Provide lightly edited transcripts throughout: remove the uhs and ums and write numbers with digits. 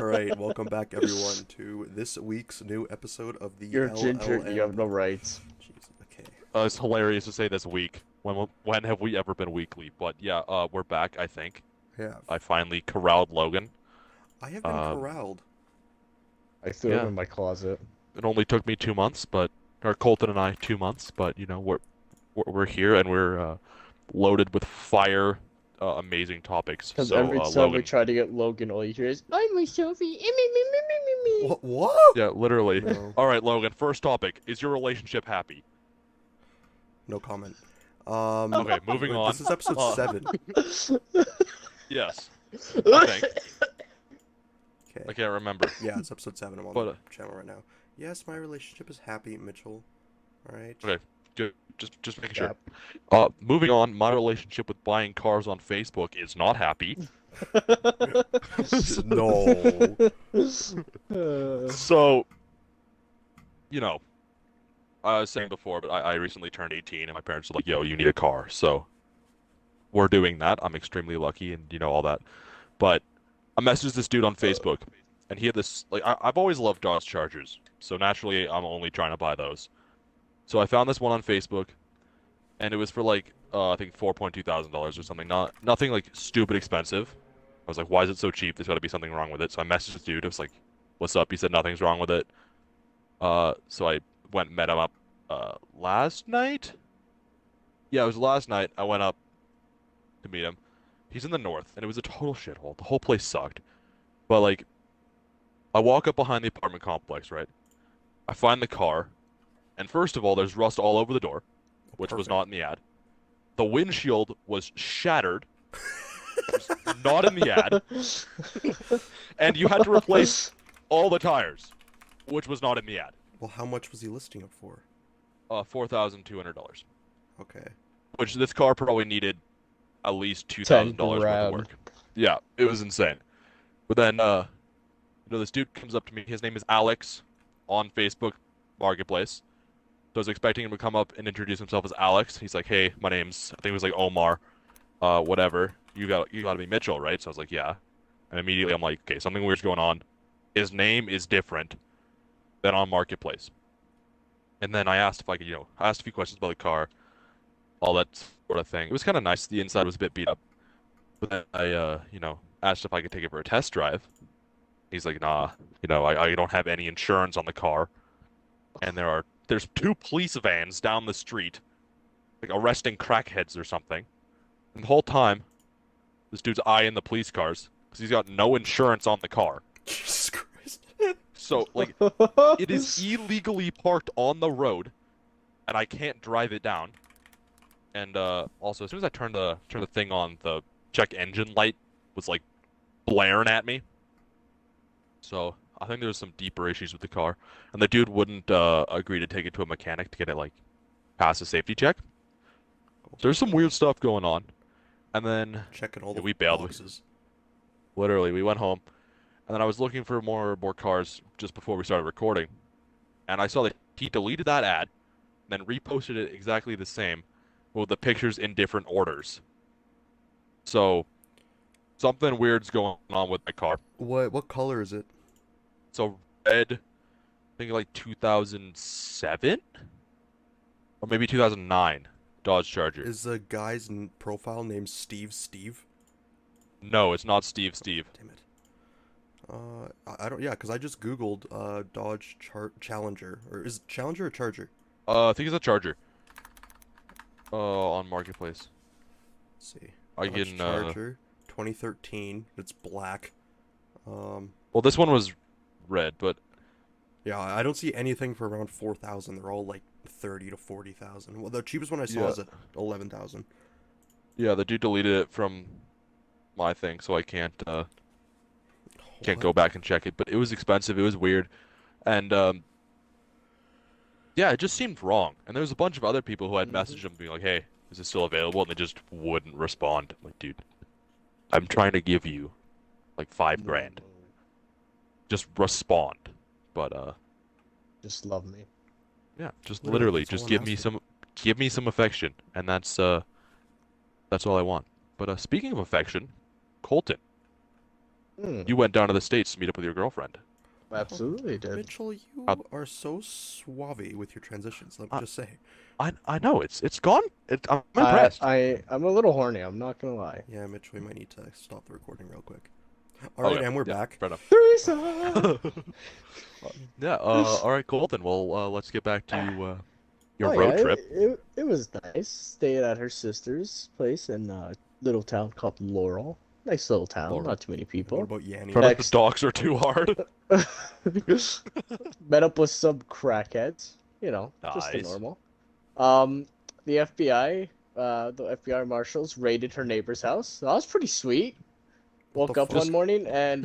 All right, welcome back everyone to this week's new episode of the You're a ginger. You have LLM. no rights. Jeez, okay. It's hilarious to say this week. When have we ever been weekly? But yeah, we're back, I think. Yeah, I finally corralled Logan. I have been Um, corralled. I threw him yeah, in my closet. it only took me 2 months, or Colton and I 2 months, but we're here and we're loaded with fire, amazing topics. Because So, every time we Logan, try to get Logan, all you hear is, I'm my Sophie. Me, me, me, me, me, me. What? yeah, literally. No, All right, Logan, first topic. Is your relationship happy? no comment. Okay, moving Wait, on. this is episode Uh, 7. yes, I think. Okay. I can't remember. Yeah, it's episode 7. I'm on But the channel right now. Yes, my relationship is happy, Mitchell. All right. okay, good. Just making sure. Yep. Moving on, my relationship with buying cars on Facebook is not happy. No. So, you know, I was saying before, but I recently turned 18 and my parents were like, yo, you need a car. So we're doing that. I'm extremely lucky and all that. But I messaged this dude on Facebook and he had this, like, I've always loved Dodge Chargers. So naturally, I'm only trying to buy those. So I found this one on Facebook and it was for like, I think $4,200 or something. Nothing like stupid expensive. I was like, why is it so cheap? There's got to be something wrong with it. So I messaged this dude. I was like, what's up? He said nothing's wrong with it. So I went and met him up last night. Yeah, it was last night. I went up to meet him. He's in the north, and it was a total shithole. The whole place sucked. But like, I walk up behind the apartment complex, right? I find the car, and first of all, there's rust all over the door, which was Perfect. not in the ad. The windshield was shattered, which was not in the ad, and you had to replace all the tires, which was not in the ad. Well, how much was he listing it for? $4,200, Okay. which this car probably needed at least 10 $2,000 worth of grand. work. Yeah, it was insane. But then, this dude comes up to me. His name is Alex on Facebook Marketplace. So I was expecting him to come up and introduce himself as Alex. He's like, "Hey, my name's," I think it was like Omar, whatever. You got to be Mitchell, right? So I was like, "Yeah." And immediately I'm like, "Okay, something weird's going on. His name is different than on Marketplace." And then I asked if I could, I asked a few questions about the car, all that sort of thing. It was kind of nice. The inside was a bit beat up. But then I, asked if I could take it for a test drive. He's like, nah, I don't have any insurance on the car. And there's two police vans down the street, like arresting crackheads or something. And the whole time, this dude's eyeing the police cars because he's got no insurance on the car. Jesus Christ. So, like, it is illegally parked on the road, and I can't drive it down. And also, as soon as I turned the thing on, the check engine light was like blaring at me. So I think there's some deeper issues with the car, and the dude wouldn't agree to take it to a mechanic to get it like past a safety check. So there's some weird stuff going on, and then Checking all yeah, the we bailed. boxes. Literally, we went home, and then I was looking for more cars just before we started recording, and I saw that he deleted that ad, then reposted it exactly the same, with the pictures in different orders. So something weird's going on with my car. What color is it? It's a red, I think like 2007 or maybe 2009 Dodge Charger. Is the guy's profile named Steve? No, it's not Steve. Damn it. I don't. Yeah, because I just googled Dodge Challenger, or is it Challenger or Charger? I think it's a Charger. On Marketplace. Let's see. I Dodge can. Charger, 2013. It's black. Well, this one was red, but Yeah, I don't see anything for around 4,000. They're all like 30 to 40,000. Well, the cheapest one I saw yeah, is at 11,000. yeah, the dude deleted it from my thing, so I can't go What? back and check it. But it was expensive. It was weird, and yeah, it just seemed wrong. And there was a bunch of other people who had Hmm. messaged him being like, "Hey, is this still available?" And they just wouldn't respond. I'm like, dude, I'm trying to give you like 5 grand. Just respond. But Just love me. yeah, just Literally, literally that's all just I'm give me asking. some affection, and that's all I want. But speaking of affection, Colton, You went down to the States to meet up with your girlfriend. Absolutely did. Mitchell, How- you are so suave with your transitions. Let me I just say. I know it's gone. I'm I impressed. I I'm a little horny. I'm not gonna lie. Yeah, Mitch, we might need to stop the recording real quick. All right, Okay, and we're yeah, back. fair enough. Threesome. Yeah. All right, cool. Then let's get back to your Oh yeah, road trip. it was nice. Staying at her sister's place in a little town called Laurel. Nice little town, Laurel. not too many What people. about Yanny? Felt like the Next. dogs are too hard. Met up with some crackheads, just the Nice. normal. The FBI marshals raided her neighbor's house. That was pretty sweet. What Woke the up fuck? one morning and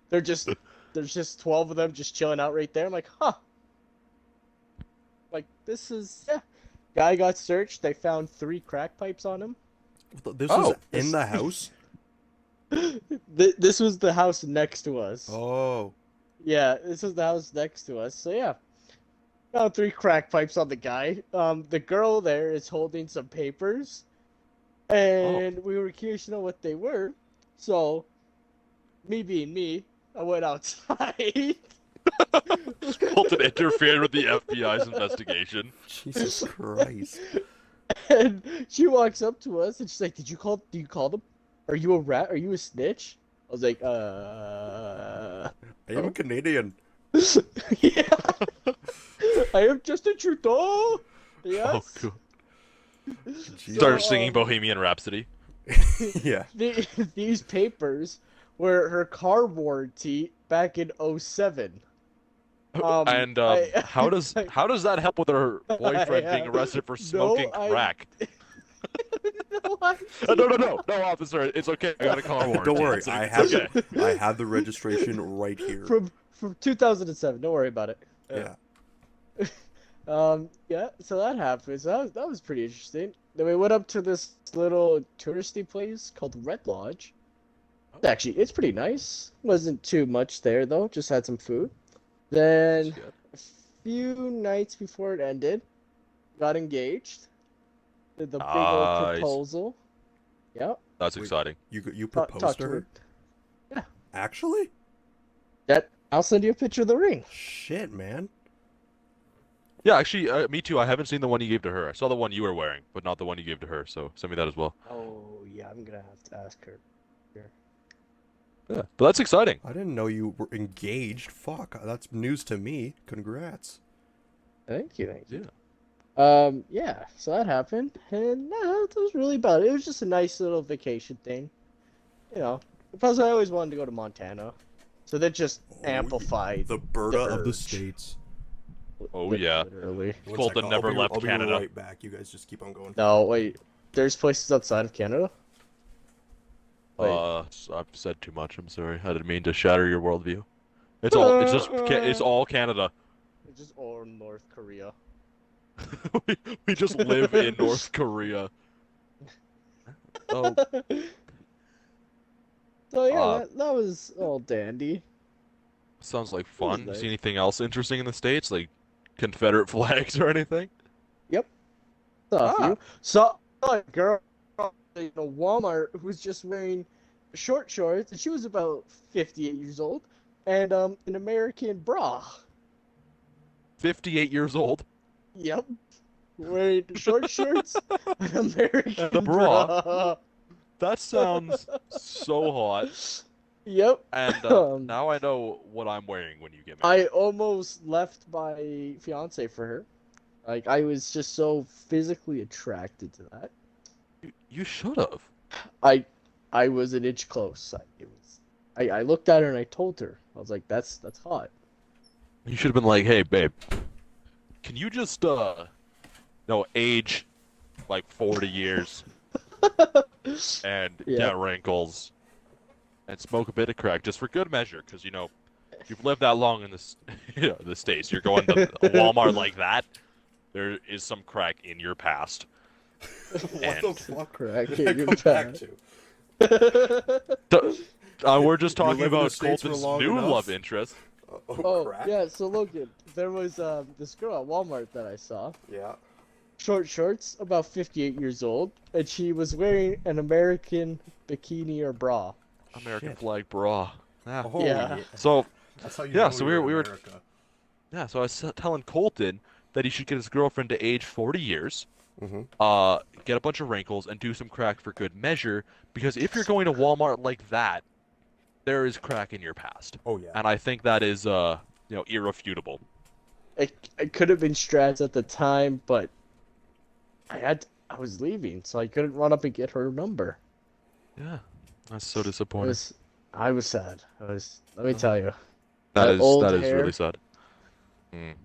there's just 12 of them just chilling out right there. I'm like, huh. Like this is yeah. Guy got searched. They found 3 crack pipes on him. This Oh, was in the house? This was the house next to us. Oh. Yeah, this was the house next to us. So yeah, found 3 crack pipes on the guy. The girl there is holding some papers, and we were curious to know what they were. So, me being me, I went outside. Colton interfered with the FBI's investigation. Jesus Christ. And she walks up to us and she's like, Do you call them? Are you a rat? Are you a snitch?" I was like, I am a Canadian. yeah. I am Justin Trudeau. Yes. Oh, cool. Jesus. Started singing Bohemian Rhapsody. Yeah. These papers were her car warranty back in 07. And how does that help with her boyfriend being arrested for smoking crack? No, officer, it's okay. I got a car warranty. Don't worry, It's I okay. have the registration right here. From 2007. Don't worry about it. Yeah. Yeah. So that happened. So that was pretty interesting. Then we went up to this little touristy place called Red Lodge. Actually, it's pretty nice. Wasn't too much there though. Just had some food. Then That's good. a few nights before it ended, got engaged. Did the big old Nice. proposal. Yep. That's Wait. exciting. You Talk proposed to to her? Yeah. Actually? I'll send you a picture of the ring. Shit, man. Yeah, actually, me too. I haven't seen the one you gave to her. I saw the one you were wearing, but not the one you gave to her. So send me that as well. Oh yeah, I'm gonna have to ask her. Yeah, but that's exciting. I didn't know you were engaged. Fuck, that's news to me. Congrats. Thank you. Yeah. Yeah, so that happened, and that was really about it. It was just a nice little vacation thing, Plus, I always wanted to go to Montana, so that just amplified The Berta of the urge. States. Oh yeah. Literally. One Colton sec, never be- left I'll be Canada. right back. You guys just keep on going. No, wait. There's places outside of Canada. Wait. I've said too much. I'm sorry. I didn't mean to shatter your worldview. It's all Canada. It's just all North Korea. we just live in North Korea. Oh, So yeah, Uh, that was all dandy. sounds like fun. nice. See anything else interesting in the States, like Confederate flags or anything? Saw a Ah. few. Saw a girl in a Walmart who was just wearing short shorts, and she was about 58 years old, and an American bra. 58 years old. Yep. Wearing short shorts, an American And a bra. bra. That sounds so hot. Yep. And now I know what I'm wearing when you get married. I almost left my fiance for her. Like, I was just so physically attracted to that. You should have. I was an inch close. I looked at her and I told her. I was like, that's hot. You should have been like, hey, babe, can you just, age like 40 years and Yeah. get wrinkles and smoke a bit of crack just for good measure? Because, you've lived that long in the States. You're going to a Walmart like that. There is some crack in your past. What And- the fuck Crack did in I your come back past. to? We're just You talking live in the about States for Colton's long new enough? love interest. Oh, crap. yeah, so Logan, there was this girl at Walmart that I saw. Yeah. Short shorts, about 58 years old, and she was wearing an American bikini or bra. American Shit. flag bra. Yeah. Oh Yeah. yeah. So That's how you yeah, know so we were in we were America. yeah, so I was telling Colton that he should get his girlfriend to age 40 years, Mm-hmm. get a bunch of wrinkles and do some crack for good measure, because if you're going to Walmart like that, there is crack in your past. Oh yeah. And I think that is irrefutable. It could have been Strats at the time, but I was leaving, so I couldn't run up and get her number. Yeah. That's so It disappointing. was I was sad. Let me Uh, tell you. That That is old that is really hair. sad. Mm.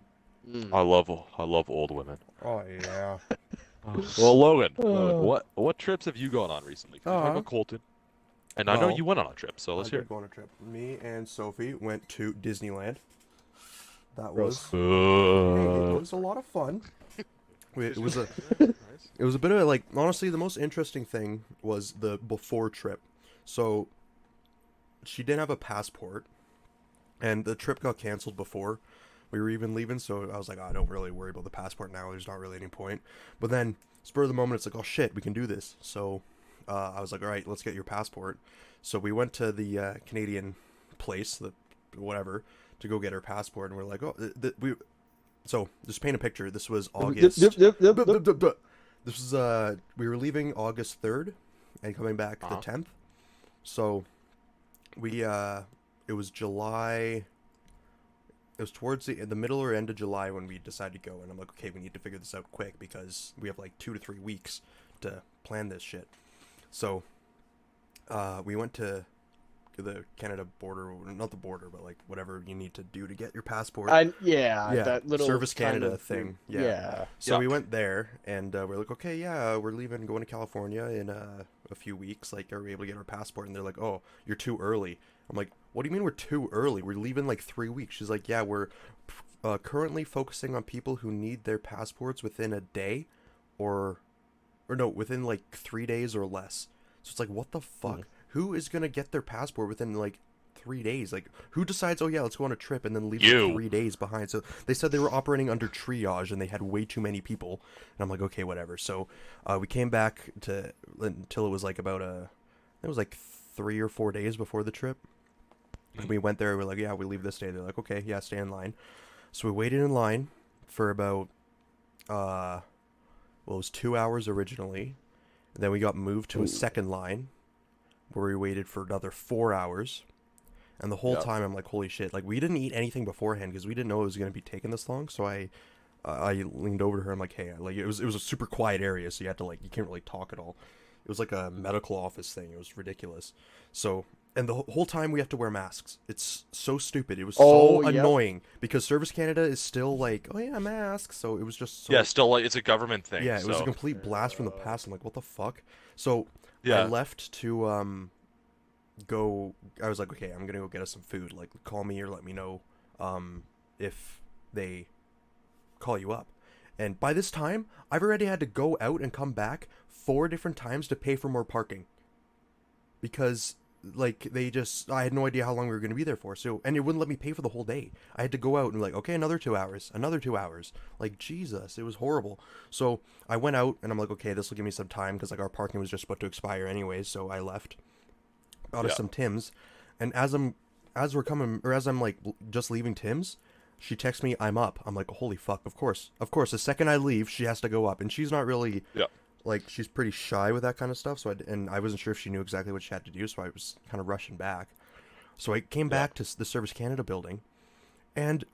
Mm. I love old women. Oh yeah. Well, Logan, Oh. what trips have you gone on recently? 'Cause we talked Uh, about Colton, and I know well, you went on a trip, so I let's hear did it. go on a trip. Me and Sophie went to Disneyland. That Gross. was Hey, it was a lot of fun. It was a Nice. it was a bit of like honestly the most interesting thing was the before trip. So she didn't have a passport and the trip got canceled before we were even leaving, so I was like, oh, I don't really worry about the passport now. There's not really any point. But then spur of the moment, it's like, oh shit, we can do this. So I was like, all right, let's get your passport. So we went to the Canadian place, the whatever, to go get her passport, and we're like, oh, we. So just paint a picture. This was August. This was we were leaving August 3rd and coming back the Uh-huh. 10th. So we it was July. It was towards the middle or end of July when we decided to go, and I'm like, okay, we need to figure this out quick because we have like 2 to 3 weeks to plan this shit. So we went to the Canada border, not the border, but like whatever you need to do to get your passport. Yeah, That little Service kind Canada of thing. Yeah. Yeah. So we Yuck. went there, and we're like, okay, yeah, we're leaving, going to California in a few weeks. Like, are we able to get our passport? And they're like, oh, you're too early. I'm like, what do you mean we're too early? We're leaving like 3 weeks. She's like, yeah, we're currently focusing on people who need their passports within a day, or no, within like 3 days or less. So it's like, what the fuck? Mm. Who is gonna get their passport within like 3 days? Like, who decides? Oh yeah, let's go on a trip and then leave like You. 3 days behind. So they said they were operating under triage and they had way too many people. And I'm like, okay, whatever. So we came back to until it was like about it was like 3 or 4 days before the trip. And we went there. We're like, yeah, we leave this day. They're like, okay, yeah, stay in line. So we waited in line for about well, it was 2 hours originally. Then we got moved to a Ooh. second line where we waited for another 4 hours. And the whole Yuck. time I'm like, holy shit! Like, we didn't eat anything beforehand because we didn't know it was gonna be taking this long. So I leaned over to her. I'm like, hey, like it was a super quiet area, so you had to like you can't really talk at all. It was like a medical office thing. It was ridiculous. So and the whole time we have to wear masks. It's so stupid. It was so Oh, yep. annoying because Service Canada is still like, oh yeah, masks. So it was just so Yeah, still like it's a government thing. yeah, it was a So complete blast from the past. I'm like, what the fuck? So I yeah, left to go. I was like, okay, I'm gonna go get us some food. Like, call me or let me know if they call you up. And by this time, I've already had to go out and come back 4 different times to pay for more parking because like I had no idea how long we were going to be there for. So and it wouldn't let me pay for the whole day. I had to go out and like, okay, another 2 hours, another 2 hours. Like, Jesus, it was horrible. So I went out and I'm like, okay, this will give me some time because like our parking was just about to expire anyways. So I left, got us yeah. some Tim's, and as we're coming or as I'm like just leaving Tim's, she texts me, I'm up. I'm like, holy fuck, of course. Of course, the second I leave, she has to go up. And she's not really Yeah. like she's pretty shy with that kind of stuff. So I wasn't sure if she knew exactly what she had to do, so I was kind of rushing back. So I came back to the Service Canada building, and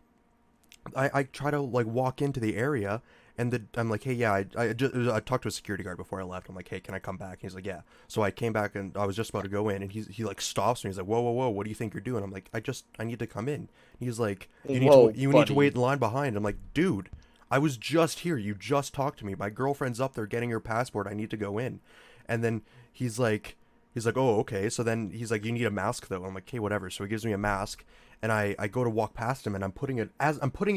I try to like walk into the area, and I'm like, hey, yeah, I talked to a security guard before I left. I'm like, hey, can I come back? And he's like, yeah. So I came back and I was just about to go in, and he like stops me. He's like, whoa, whoa, whoa, what do you think you're doing? I'm like, I need to come in. He's like, Whoa, you need to buddy. wait in line behind. I'm like, dude, I was just here. You just talked to me. My girlfriend's up there getting her passport. I need to go in. And then he's like, oh, okay. So then he's like, you need a mask though. I'm like, okay, whatever. So he gives me a mask, and I go to walk past him, and I'm putting it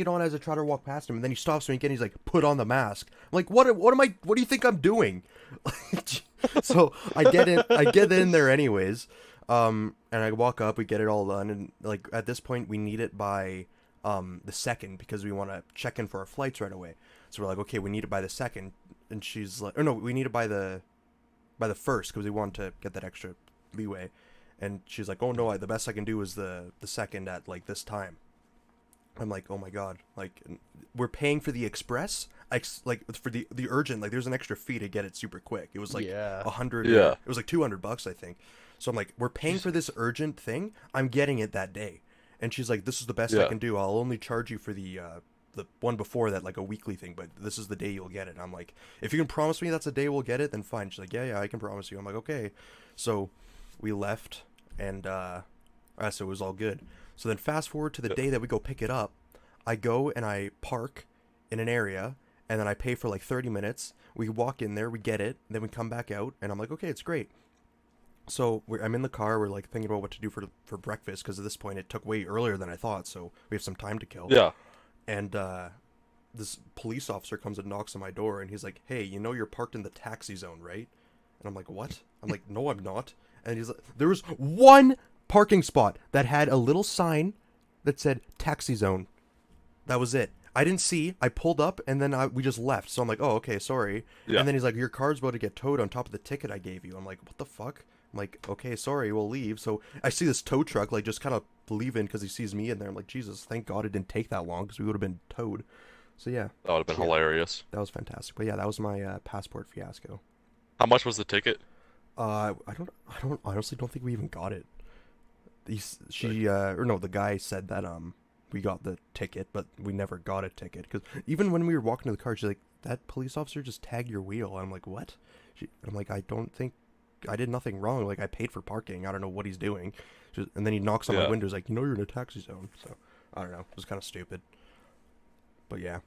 on as I try to walk past him, and then he stops me again. He's like, put on the mask. I'm like, what do you think I'm doing? So I get in there anyways. And I walk up, we get it all done, and like at this point we need it by the second because we want to check in for our flights right away. So we're like, okay, we need it by the second, and she's like, or no, we need it by the first because we want to get that extra leeway. And she's like, oh no, the best I can do is the second at like this time. I'm like, oh my god, like we're paying for the express, like for the urgent, like there's an extra fee to get it super quick. It was like Yeah. 100, Yeah. it was like $200, I think. So I'm like, we're paying for this urgent thing. I'm getting it that day, and she's like, this is the best I Yeah. can do. I'll only charge you for the one before that, like a weekly thing, but this is the day you'll get it. And I'm like, if you can promise me that's the day we'll get it, then fine. She's like, yeah, I can promise you. I'm like, okay. So we left, and so it was all good. So then fast forward to the day that we go pick it up. I go and I park in an area, and then I pay for like 30 minutes. We walk in there, we get it, then we come back out, and I'm like, okay, it's great. So I'm in the car, we're like thinking about what to do for breakfast, because at this point it took way earlier than I thought, so we have some time to kill. Yeah. And this police officer comes and knocks on my door, and he's like, hey, you know you're parked in the taxi zone, right? And I'm like, what? I'm like, no, I'm not. And he's like, there was one parking spot that had a little sign that said taxi zone. That was it. I didn't see. I pulled up, and then we just left. So I'm like, oh, okay, sorry. Yeah. And then he's like, your car's about to get towed on top of the ticket I gave you. I'm like, what the fuck? I'm like, okay, sorry, we'll leave. So I see this tow truck, like, just kind of leaving because he sees me in there. I'm like, Jesus, thank God it didn't take that long, because we would have been towed. So yeah, That would have been hilarious. that was fantastic. But yeah, that was my passport fiasco. How much was the ticket? I honestly don't think we even got it. The guy said that we got the ticket, but we never got a ticket, because even when we were walking to the car, she's like, that police officer just tagged your wheel. I'm like, what? I'm like, I don't think I did nothing wrong. Like, I paid for parking. I don't know what he's doing. And then he knocks on my window. He's like, you know, you're in a taxi zone. So I don't know. It was kind of stupid. But yeah.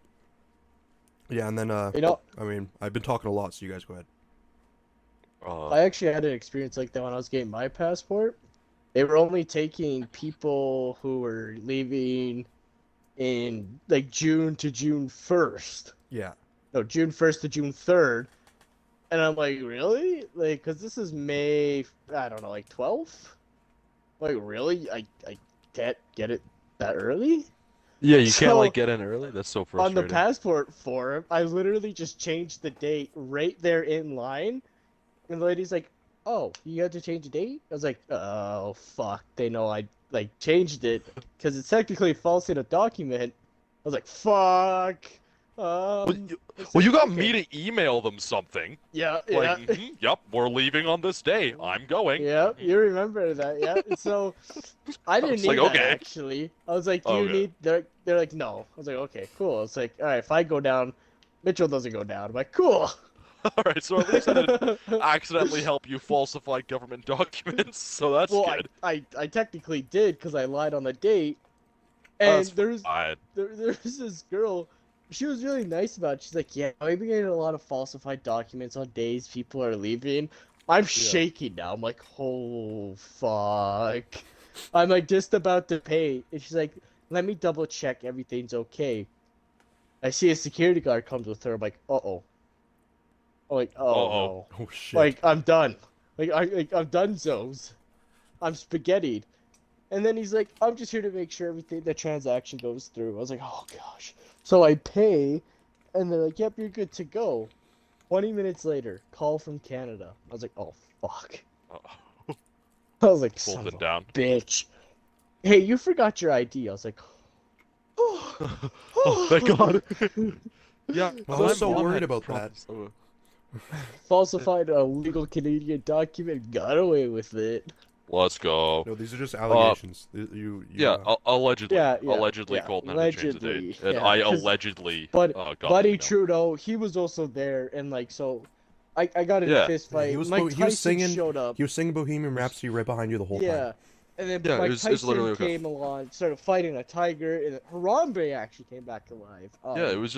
Yeah, and then I mean, I've been talking a lot, so you guys go ahead. I actually had an experience like that when I was getting my passport. They were only taking people who were leaving in like June to June 1st. Yeah. No, June 1st to June 3rd. And I'm like, really? Like, because this is May, I don't know, like 12th? Like, really? I can't get it that early? Yeah, you can't So, like get in early. That's so On frustrating. the passport form, I literally just changed the date right there in line. And the lady's like, oh, you had to change the date? I was like, oh, fuck. They know I, like, changed it. Because it's technically false in a document. I was like, fuck. Well, It's you like, got okay. me to email them something. Yeah, Like, yeah. yep, we're leaving on this day. I'm going. Yeah, you remember that, yeah. So I didn't was like, need that okay. actually. I was like, do you Okay. need? They're like, no. I was like, okay, cool. It's like, all right, if I go down, Mitchell doesn't go down. I'm like, cool. All right, so at least I didn't accidentally help you falsify government documents, so that's Well, good. I technically did because I lied on the date. That's And there's fine. there's this girl. She was really nice about it. She's like, yeah, we've been getting a lot of falsified documents on days people are leaving. I'm shaking now. I'm like, oh fuck. I'm like just about to pay. And she's like, let me double check everything's okay. I see a security guard comes with her. I'm like, uh-oh. I'm like, oh no. Oh shit. Like, I'm done. I'm done, Zos. I'm spaghettied. And then he's like, I'm just here to make sure the transaction goes through. I was like, oh gosh. So I pay, and they're like, yep, you're good to go. 20 minutes later, call from Canada. I was like, oh fuck. Uh-oh. I was like, Pulled son it of a down. bitch. Hey, you forgot your ID. I was like, Oh, thank God. Yeah, I my was so mom worried had about problems. falsified a legal Canadian document, got away with it. Let's go. No, these are just allegations. Yeah, allegedly. Yeah, yeah, Allegedly yeah, called them to change the date. allegedly, And yeah, I 'cause- allegedly But got Buddy the email. Trudeau, he was also there, and like, so I got in Yeah. a fist fight. he was Mike he was Tyson singing showed up. he was singing Bohemian Rhapsody right behind you the whole Yeah. time. And then Yeah, Mike it was Tyson literally okay. came along, started fighting a tiger, and Harambe actually came back alive. Yeah, it was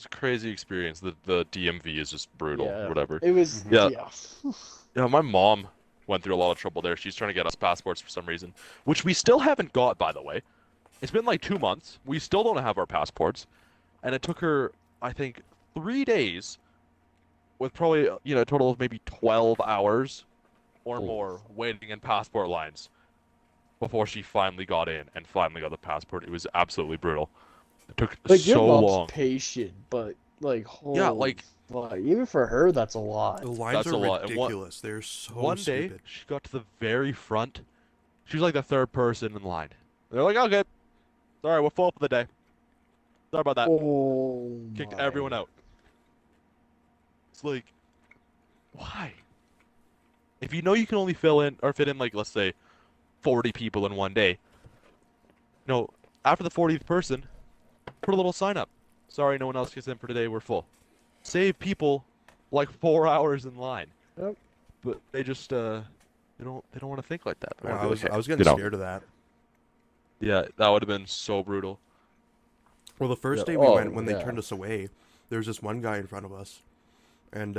a crazy experience. The DMV is just brutal, Yeah. whatever. It was, Yeah. yeah. Yeah, my mom went through a lot of trouble there. She's trying to get us passports for some reason, which we still haven't got, by the way. It's been like 2 months. We still don't have our passports, and it took her, I think, 3 days, with probably a total of maybe 12 hours or more waiting in passport lines before she finally got in and finally got the passport. It was absolutely brutal. It took Like, your so mom's long. patient, but, like, holy Yeah, like But even for her, that's a lot. The lines That's are a lot. And ridiculous. They're so one day, stupid. she got to the very front. She was like the third person in line. They're like, okay, sorry, we're full for the day. Sorry about that. Oh Kicked everyone my. out. It's like, why? If you know you can only fill in or fit in like let's say 40 people in one day, no, after the 40th person, put a little sign up. Sorry, no one else gets in for today. We're full. Save people like 4 hours in line. Yep. But they just they don't want to think like that. They Yeah, want to be like, hey, I was you getting know, scared of that. yeah, that would have been so brutal. Well, the Yeah. first day we went, Oh when they yeah. turned us away, there was this one guy in front of us, and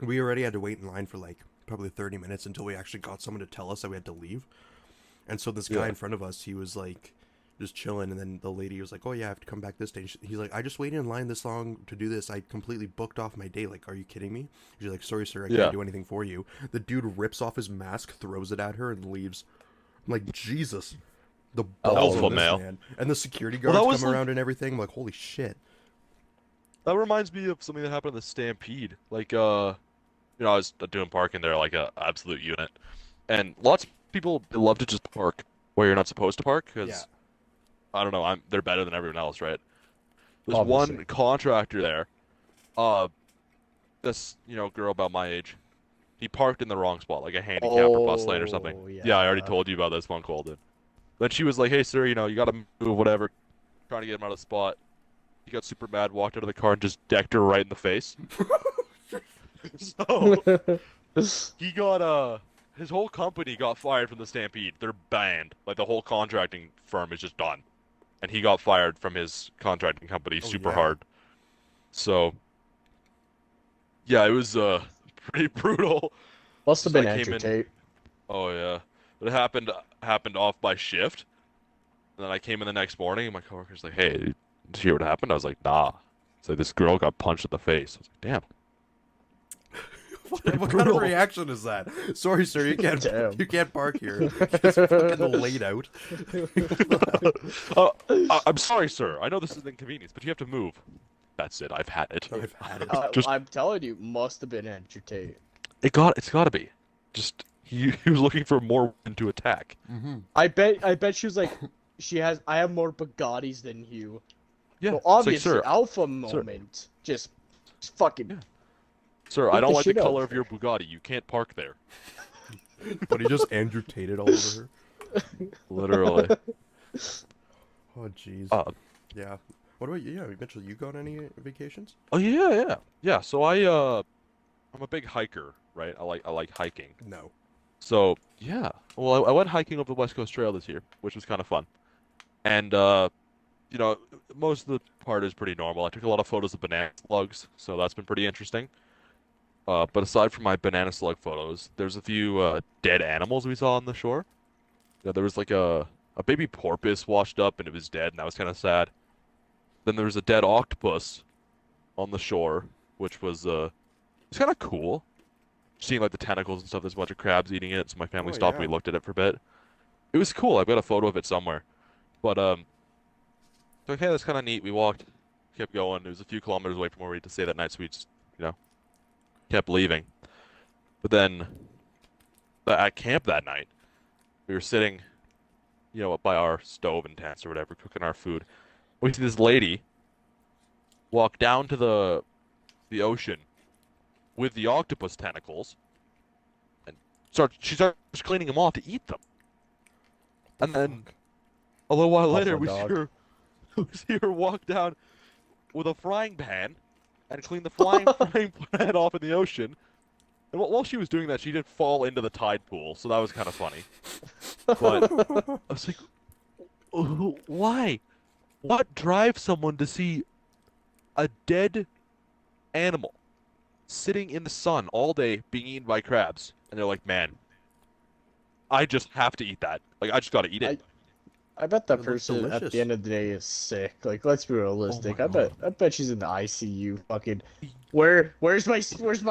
we already had to wait in line for like probably 30 minutes until we actually got someone to tell us that we had to leave. And so this guy Yeah. in front of us, he was like just chilling, and then the lady was like, "Oh yeah, I have to come back this day." He's like, "I just waited in line this long to do this. I completely booked off my day. Like, are you kidding me?" She's like, "Sorry, sir, I Yeah. can't do anything for you." The dude rips off his mask, throws it at her, and leaves. I'm like, Jesus, the balls Alpha on this male. man. And the security Well, guards that was come like around and everything. I'm like, holy shit. that reminds me of something that happened in the Stampede. Like I was doing parking there like a absolute unit, and lots of people they love to just park where you're not supposed to park Yeah. because I don't know, they're better than everyone else, right? There's Obviously. one contractor there, uh, this girl about my age. He parked in the wrong spot, like a handicap or bus lane or something. Oh Yeah, I already yeah. told you about this one, Colton. Then she was like, "Hey, sir, you got to move, whatever." Trying to get him out of the spot. He got super mad, walked out of the car, and just decked her right in the face. So he got his whole company got fired from the Stampede. They're banned. Like the whole contracting firm is just done. And he got fired from his contracting company Oh super yeah. hard. So yeah, it was pretty brutal. Must have Just I been came Andrew in. Tate. Oh yeah, but it happened off my shift. And then I came in the next morning, and my coworker's like, "Hey, did you hear what happened?" I was like, "Nah." It's like this girl got punched in the face. I was like, "Damn, it's pretty What kind of brutal." reaction is that? Sorry, sir, Damn. you can't park here. Just fucking laid out. I'm sorry, sir. I know this is an inconvenience, but you have to move. That's it. I've had it. I've had it. Just I'm telling you, must have been Andrew Tate. it's got to be. Just he was looking for more women to attack. Mm-hmm. I bet she was like, I have more Bugattis than you. Yeah. So It's like, obviously, sir, alpha sir, moment. Just fucking yeah. Sir, I beat don't the like the shit out color of of your her. Bugatti. You can't park there. But he just Andrew Tated all over her. Literally. Oh jeez. Uh, Yeah. What about you? Yeah, Mitchell, you got any vacations? oh yeah. So I'm a big hiker, right? I like hiking. No. So yeah. Well, I went hiking over the West Coast Trail this year, which was kind of fun. And you know, most of the part is pretty normal. I took a lot of photos of banana slugs, so that's been pretty interesting. But aside from my banana slug photos, there's a few dead animals we saw on the shore. Yeah, there was like a baby porpoise washed up and it was dead, and that was kind of sad. Then there was a dead octopus on the shore, which was it's kind of cool. Seeing like the tentacles and stuff. There's a bunch of crabs eating it, so my family Oh stopped and yeah. we looked at it for a bit. It was cool. I've got a photo of it somewhere. But so okay, that's kind of neat. We walked, kept going. It was a few kilometers away from where we had to stay that night, so we just you know kept leaving. But then at camp that night, we were sitting, up by our stove and tents or whatever, cooking our food. We see this lady walk down to the ocean with the octopus tentacles and she starts cleaning them off to eat them. And then Fuck. a little while later, Alpha dog. we see her walk down with a frying pan and clean the frying pan off in the ocean. And while she was doing that, she did fall into the tide pool, so that was kind of funny. But I was like, why? What drives someone to see a dead animal sitting in the sun all day being eaten by crabs? And they're like, man, I just have to eat that. Like, I just gotta eat it. I bet that It looks person at delicious. the end of the day is sick. Like, let's be realistic. my God. I bet she's in the ICU. Fucking, where's my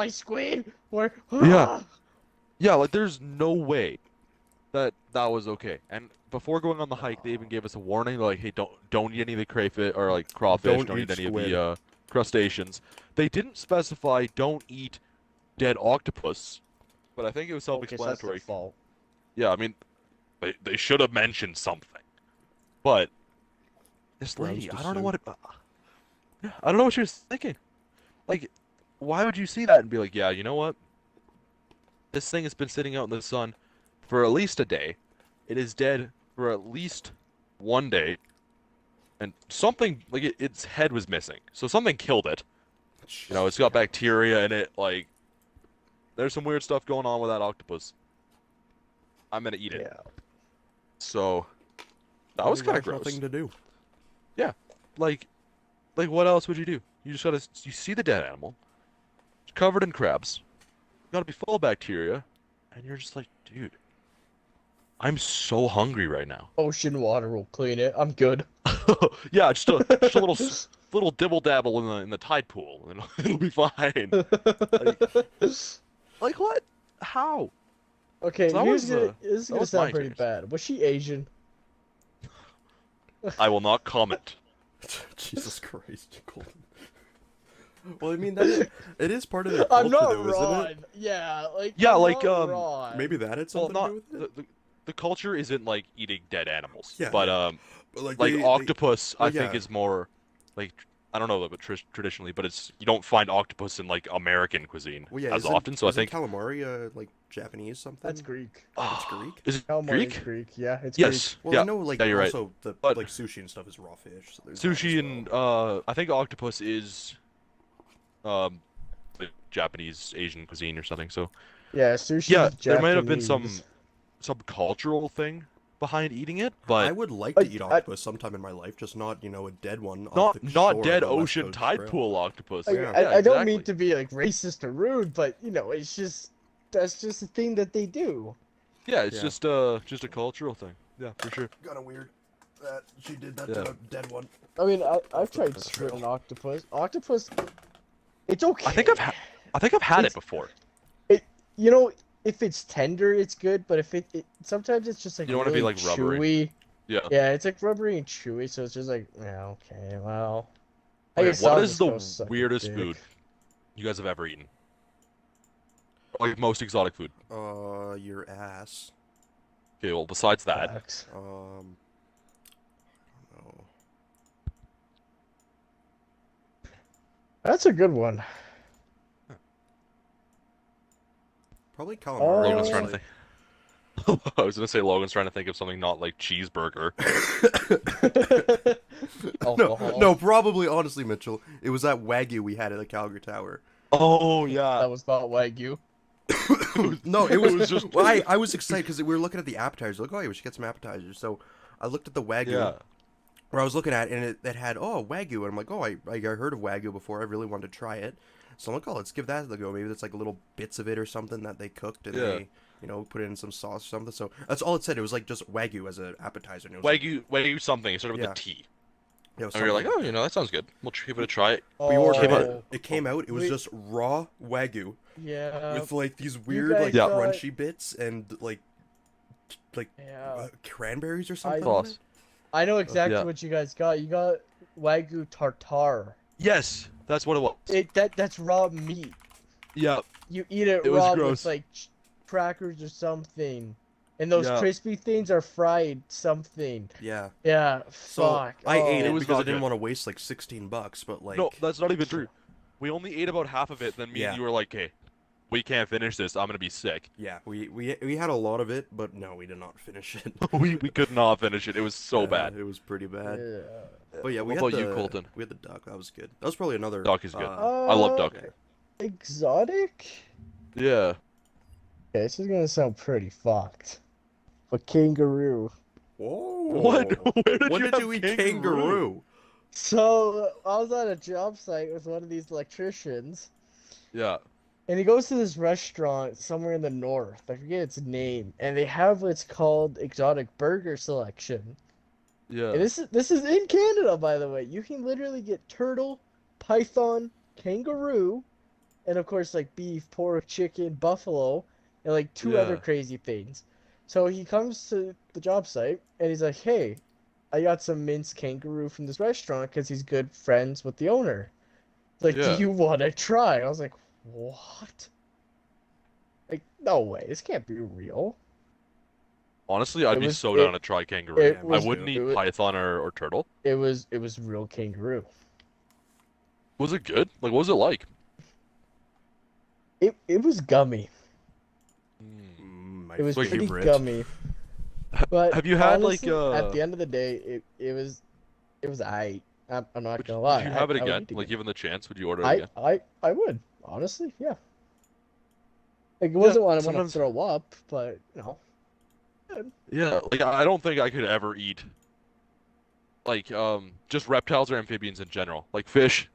squid? Where? Yeah. Yeah, like there's no way that was okay. And before going on the hike, they even gave us a warning, like, hey, don't eat any of the crayfish or like crawfish. Don't Don't eat eat any of squid. the crustaceans. They didn't specify don't eat dead octopus, but I think it was Okay, so that's their self-explanatory. fault. Yeah, I mean, they should have mentioned something. But this Grounds lady, to I don't know sue. what yeah, I don't know what she was thinking. Like, why would you see that and be like, yeah, you know what? This thing has been sitting out in the sun for at least a day. It is dead for at least one day, and something like its head was missing, so something killed it. You know, it's got bacteria in it. Like, there's some weird stuff going on with that octopus. I'm gonna eat it. Yeah. So that Well, was kind of there's gross. nothing to do. Yeah, like, what else would you do? You just gotta you see the dead animal, it's covered in crabs, gotta be full of bacteria, and you're just like, dude, I'm so hungry right now. Ocean water will clean it. I'm good. Yeah, just a little dibble dabble in the tide pool, and it'll be fine. Like, like what? How? Okay, So that here's was gonna this is that gonna was my sound pretty experience. bad. Was she Asian? I will not comment. Jesus Christ, Colton. Well, I mean it is part of their I'm culture, not though, isn't wrong. it? Yeah, like Yeah, I'm like, not wrong. Maybe that had Well, something not to do with it. the culture isn't like eating dead animals, Yeah, but yeah. But like octopus, well, I think yeah. is more like I don't know about traditionally, but it's you don't find octopus in like American cuisine Well, yeah, as often. So I think calamari like Japanese something? That's Greek. It's Greek. Is it Calamari is Greek? Greek. Yeah, it's Yes. Well, Yeah. I know like Yeah, you're right. also the But like sushi and stuff is raw fish. So there's sushi that as and well. I think octopus is um like Japanese Asian cuisine or something. So Yeah, sushi yeah, is there might have been Japanese. some cultural thing behind eating it, I but would like to eat I, octopus sometime in my life, just not a dead one off not the not shore dead of the West ocean Coast tide Trail. pool octopus. I, Yeah. Yeah, I don't mean exactly. to be like racist or rude, but it's just that's just a thing that they do. Yeah, it's Yeah. just a cultural thing. Yeah, for sure. Kind of weird that she did that Yeah. to a dead one. I mean, I've Off the tried trail. squid and octopus. Octopus, it's okay. I think I've had it It's- before. It, you know, if it's tender, it's good. But if it sometimes it's just like You don't wanna be, really like, rubbery. chewy. Yeah. Yeah, it's like rubbery and chewy, so it's just like, yeah, okay, well. I Okay, guess what I'll is just the go suck a weirdest dick. food you guys have ever eaten? Like most exotic food. Your ass. Okay, well besides that, Facts. I don't know. That's a good one. Probably calamari. Logan's trying to honestly. think. I was gonna say Logan's trying to think of something not like cheeseburger. no, Alcohol. no, probably honestly, Mitchell. It was that Wagyu we had at the Calgary Tower. Oh yeah. That was not Wagyu. No, it was, was just- Well, I was excited because we were looking at the appetizers. Like, oh, yeah, we should get some appetizers. So I looked at the Wagyu. Yeah. Where I was looking at, and it had Wagyu, and I'm like, oh, I heard of Wagyu before. I really wanted to try it. So I'm like, oh, let's give that a go. Maybe that's like little bits of it or something that they cooked and Yeah. they, put it in some sauce or something. So that's all it said. It was like just Wagyu as an appetizer. And it was like, Wagyu something, sort of with Yeah. a T. it was And we were like, something. oh, that sounds good. We'll give it a try. We ordered Came out- it. It came out. It was We- just raw Wagyu Yeah. with like these weird guys like Yeah. got- crunchy bits and like Yeah. cranberries or something. Sauce. I know exactly Yeah. what you guys got. You got Wagyu tartare. Yes, that's what it was. That's raw meat. Yeah. You eat it, It was raw gross. with like crackers or something. And those Yeah. crispy things are fried something. Yeah. Yeah, So fuck. I ate Oh. it was because I not didn't good. want to waste like $16, but like No, that's not even true. We only ate about half of it. Then me Yeah. and you were like, "Hey, we can't finish this. I'm gonna be sick." yeah, we had a lot of it, but no, we did not finish it. we could not finish it. It was so bad. It was pretty bad. Yeah. But yeah, we What had about the you, Colton? We had the duck. That was good. That was probably another Duck is good. I love duck. okay. Exotic? Yeah. Okay, this is gonna sound pretty fucked. But kangaroo. Whoa. What? Where did When you did have you eat kangaroo? kangaroo? So I was at a job site with one of these electricians, Yeah. and he goes to this restaurant somewhere in the north. I forget its name, and they have what's called exotic burger selection. Yeah. And this is in Canada, by the way. You can literally get turtle, python, kangaroo, and of course like beef, pork, chicken, buffalo, and like two other Yeah. crazy things. So he comes to the job site and he's like, "Hey, I got some minced kangaroo from this restaurant because he's good friends with the owner." Like, do Yeah. you want to try? I was like, what? Like, no way. This can't be real. Honestly, I'd It be was so down it to try kangaroo. it Yeah, I me was wouldn't too. it eat was python or turtle. it was real kangaroo. Was it good? Like, what was it like? It was gummy. My It was Wait, pretty favorite. gummy. But have you had like honestly, at the end of the day, it was I. I'm not gonna would lie. you have it I would again? eat Like, again. given the chance, would you order it I again? I I would honestly, yeah. Like it Yeah, wasn't one I want to sometimes. throw up, but Yeah, like I don't think I could ever eat like just reptiles or amphibians in general. Like fish,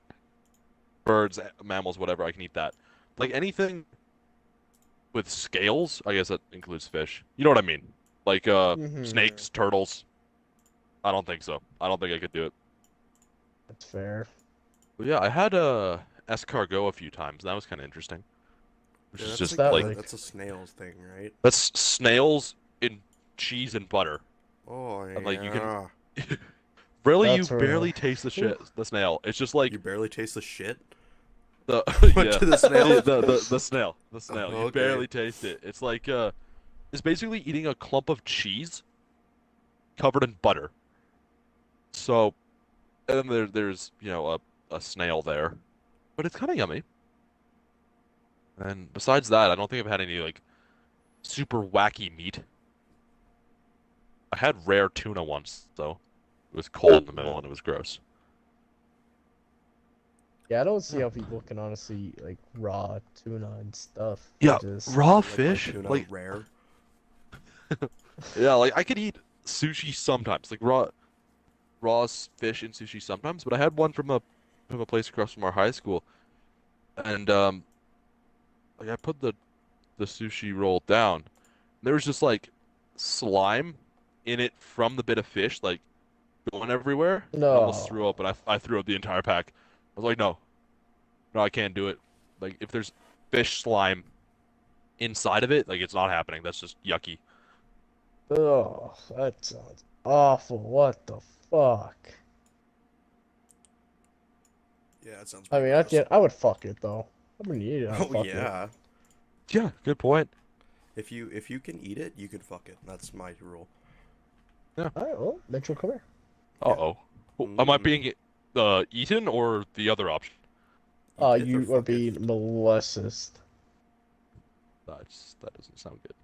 birds, mammals, whatever, I can eat that. Like anything with scales, I guess that includes fish. You know what I mean? Like mm-hmm, snakes, turtles. I don't think so. I don't think I could do it. that's fair. But yeah, I had escargot a few times, and that was kind of interesting. Which Yeah, is What's just that like like? that's a snails thing, right? that's snails in cheese and butter. Oh And like you can yeah. really you That's real. barely taste Whew. the snail. It's just like You barely taste the shit. the What yeah to the snail? the snail. You Okay. barely taste it. It's like it's basically eating a clump of cheese covered in butter. So and then there's a snail there, but it's kind of yummy. And besides that, I don't think I've had any like super wacky meat. I had rare tuna once though. It was cold in the middle and it was gross. Yeah, I don't see Yeah. how people can honestly eat like raw tuna and stuff. Yeah, Just raw Like red fish, tuna, like rare. yeah, like I could eat sushi sometimes, like fish and sushi sometimes. But I had one from a place across from our high school, and like I put the sushi roll down. And there was just like slime in it from the bit of fish, like going everywhere. I almost threw up, no. and I threw up the entire pack. I was like, no, no, I can't do it. Like if there's fish slime inside of it, like it's not happening. That's just yucky. Oh, that sounds awful. What the fuck? Yeah, it sounds I pretty mean, gross. I would fuck it though. I'm gonna eat it. I'll Oh fuck it. yeah. Yeah, good point. If you can eat it, you can fuck it. That's my rule. Yeah. All right, well, Mitchell, come here. Yeah. Uh-oh. Am I Mm, being eaten or the other option? eat it or You are fuck it. being molested. That doesn't sound good.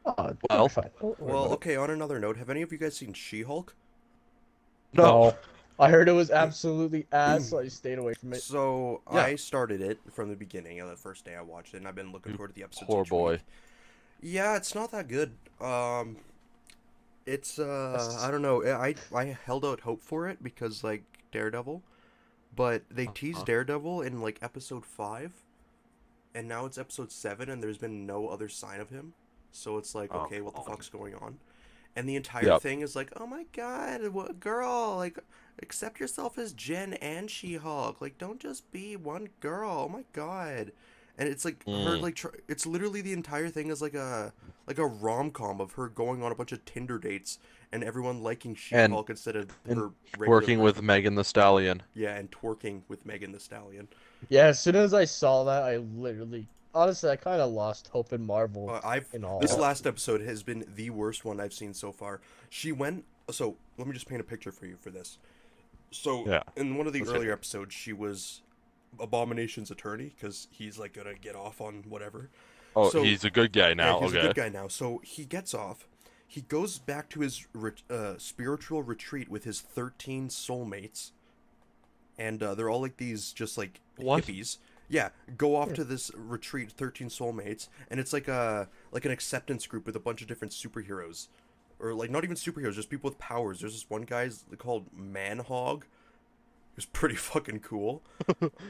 Oh, you're Well, fine. Don't worry Well, about it. okay, on another note, have any of you guys seen She-Hulk? no. No, I heard it was absolutely ass, so I stayed away from it. So Yeah. I started it from the beginning of the first day I watched it, and I've been looking You forward to the episodes poor each boy. week. Yeah, it's not that good. It's That's- I don't know. I held out hope for it because like Daredevil, but they teased Uh-huh. Daredevil in like episode 5, and now it's episode 7, and there's been no other sign of him. So it's like, Oh, okay, come what the on. fuck's going on? And the entire Yep. thing is like, oh my god, what girl? Like, accept yourself as Jen and She-Hulk. Like, don't just be one girl. Oh my god. And it's like her Mm. like it's literally the entire thing is like a rom-com of her going on a bunch of Tinder dates and everyone liking And She-Hulk instead of and her regular working with version. Megan the Stallion. Yeah, and twerking with Megan the Stallion. Yeah, as soon as I saw that, I literally, honestly, I kind of lost hope in Marvel I've in all This Yeah. last episode has been the worst one I've seen so far. She went so let me just paint a picture for you for this. So Yeah. in one of the Let's hear earlier it. episodes, she was Abomination's attorney because he's like gonna get off on whatever. Oh, So he's a good guy yeah, now. he's a Okay. good guy now. So he gets off. He goes back to his spiritual retreat with his 13 soulmates, and they're all like these just like What? hippies. Yeah, go off to this retreat, 13 soulmates, and it's like an acceptance group with a bunch of different superheroes, or like not even superheroes, just people with powers. There's this one guy's called Manhog, who's pretty fucking cool.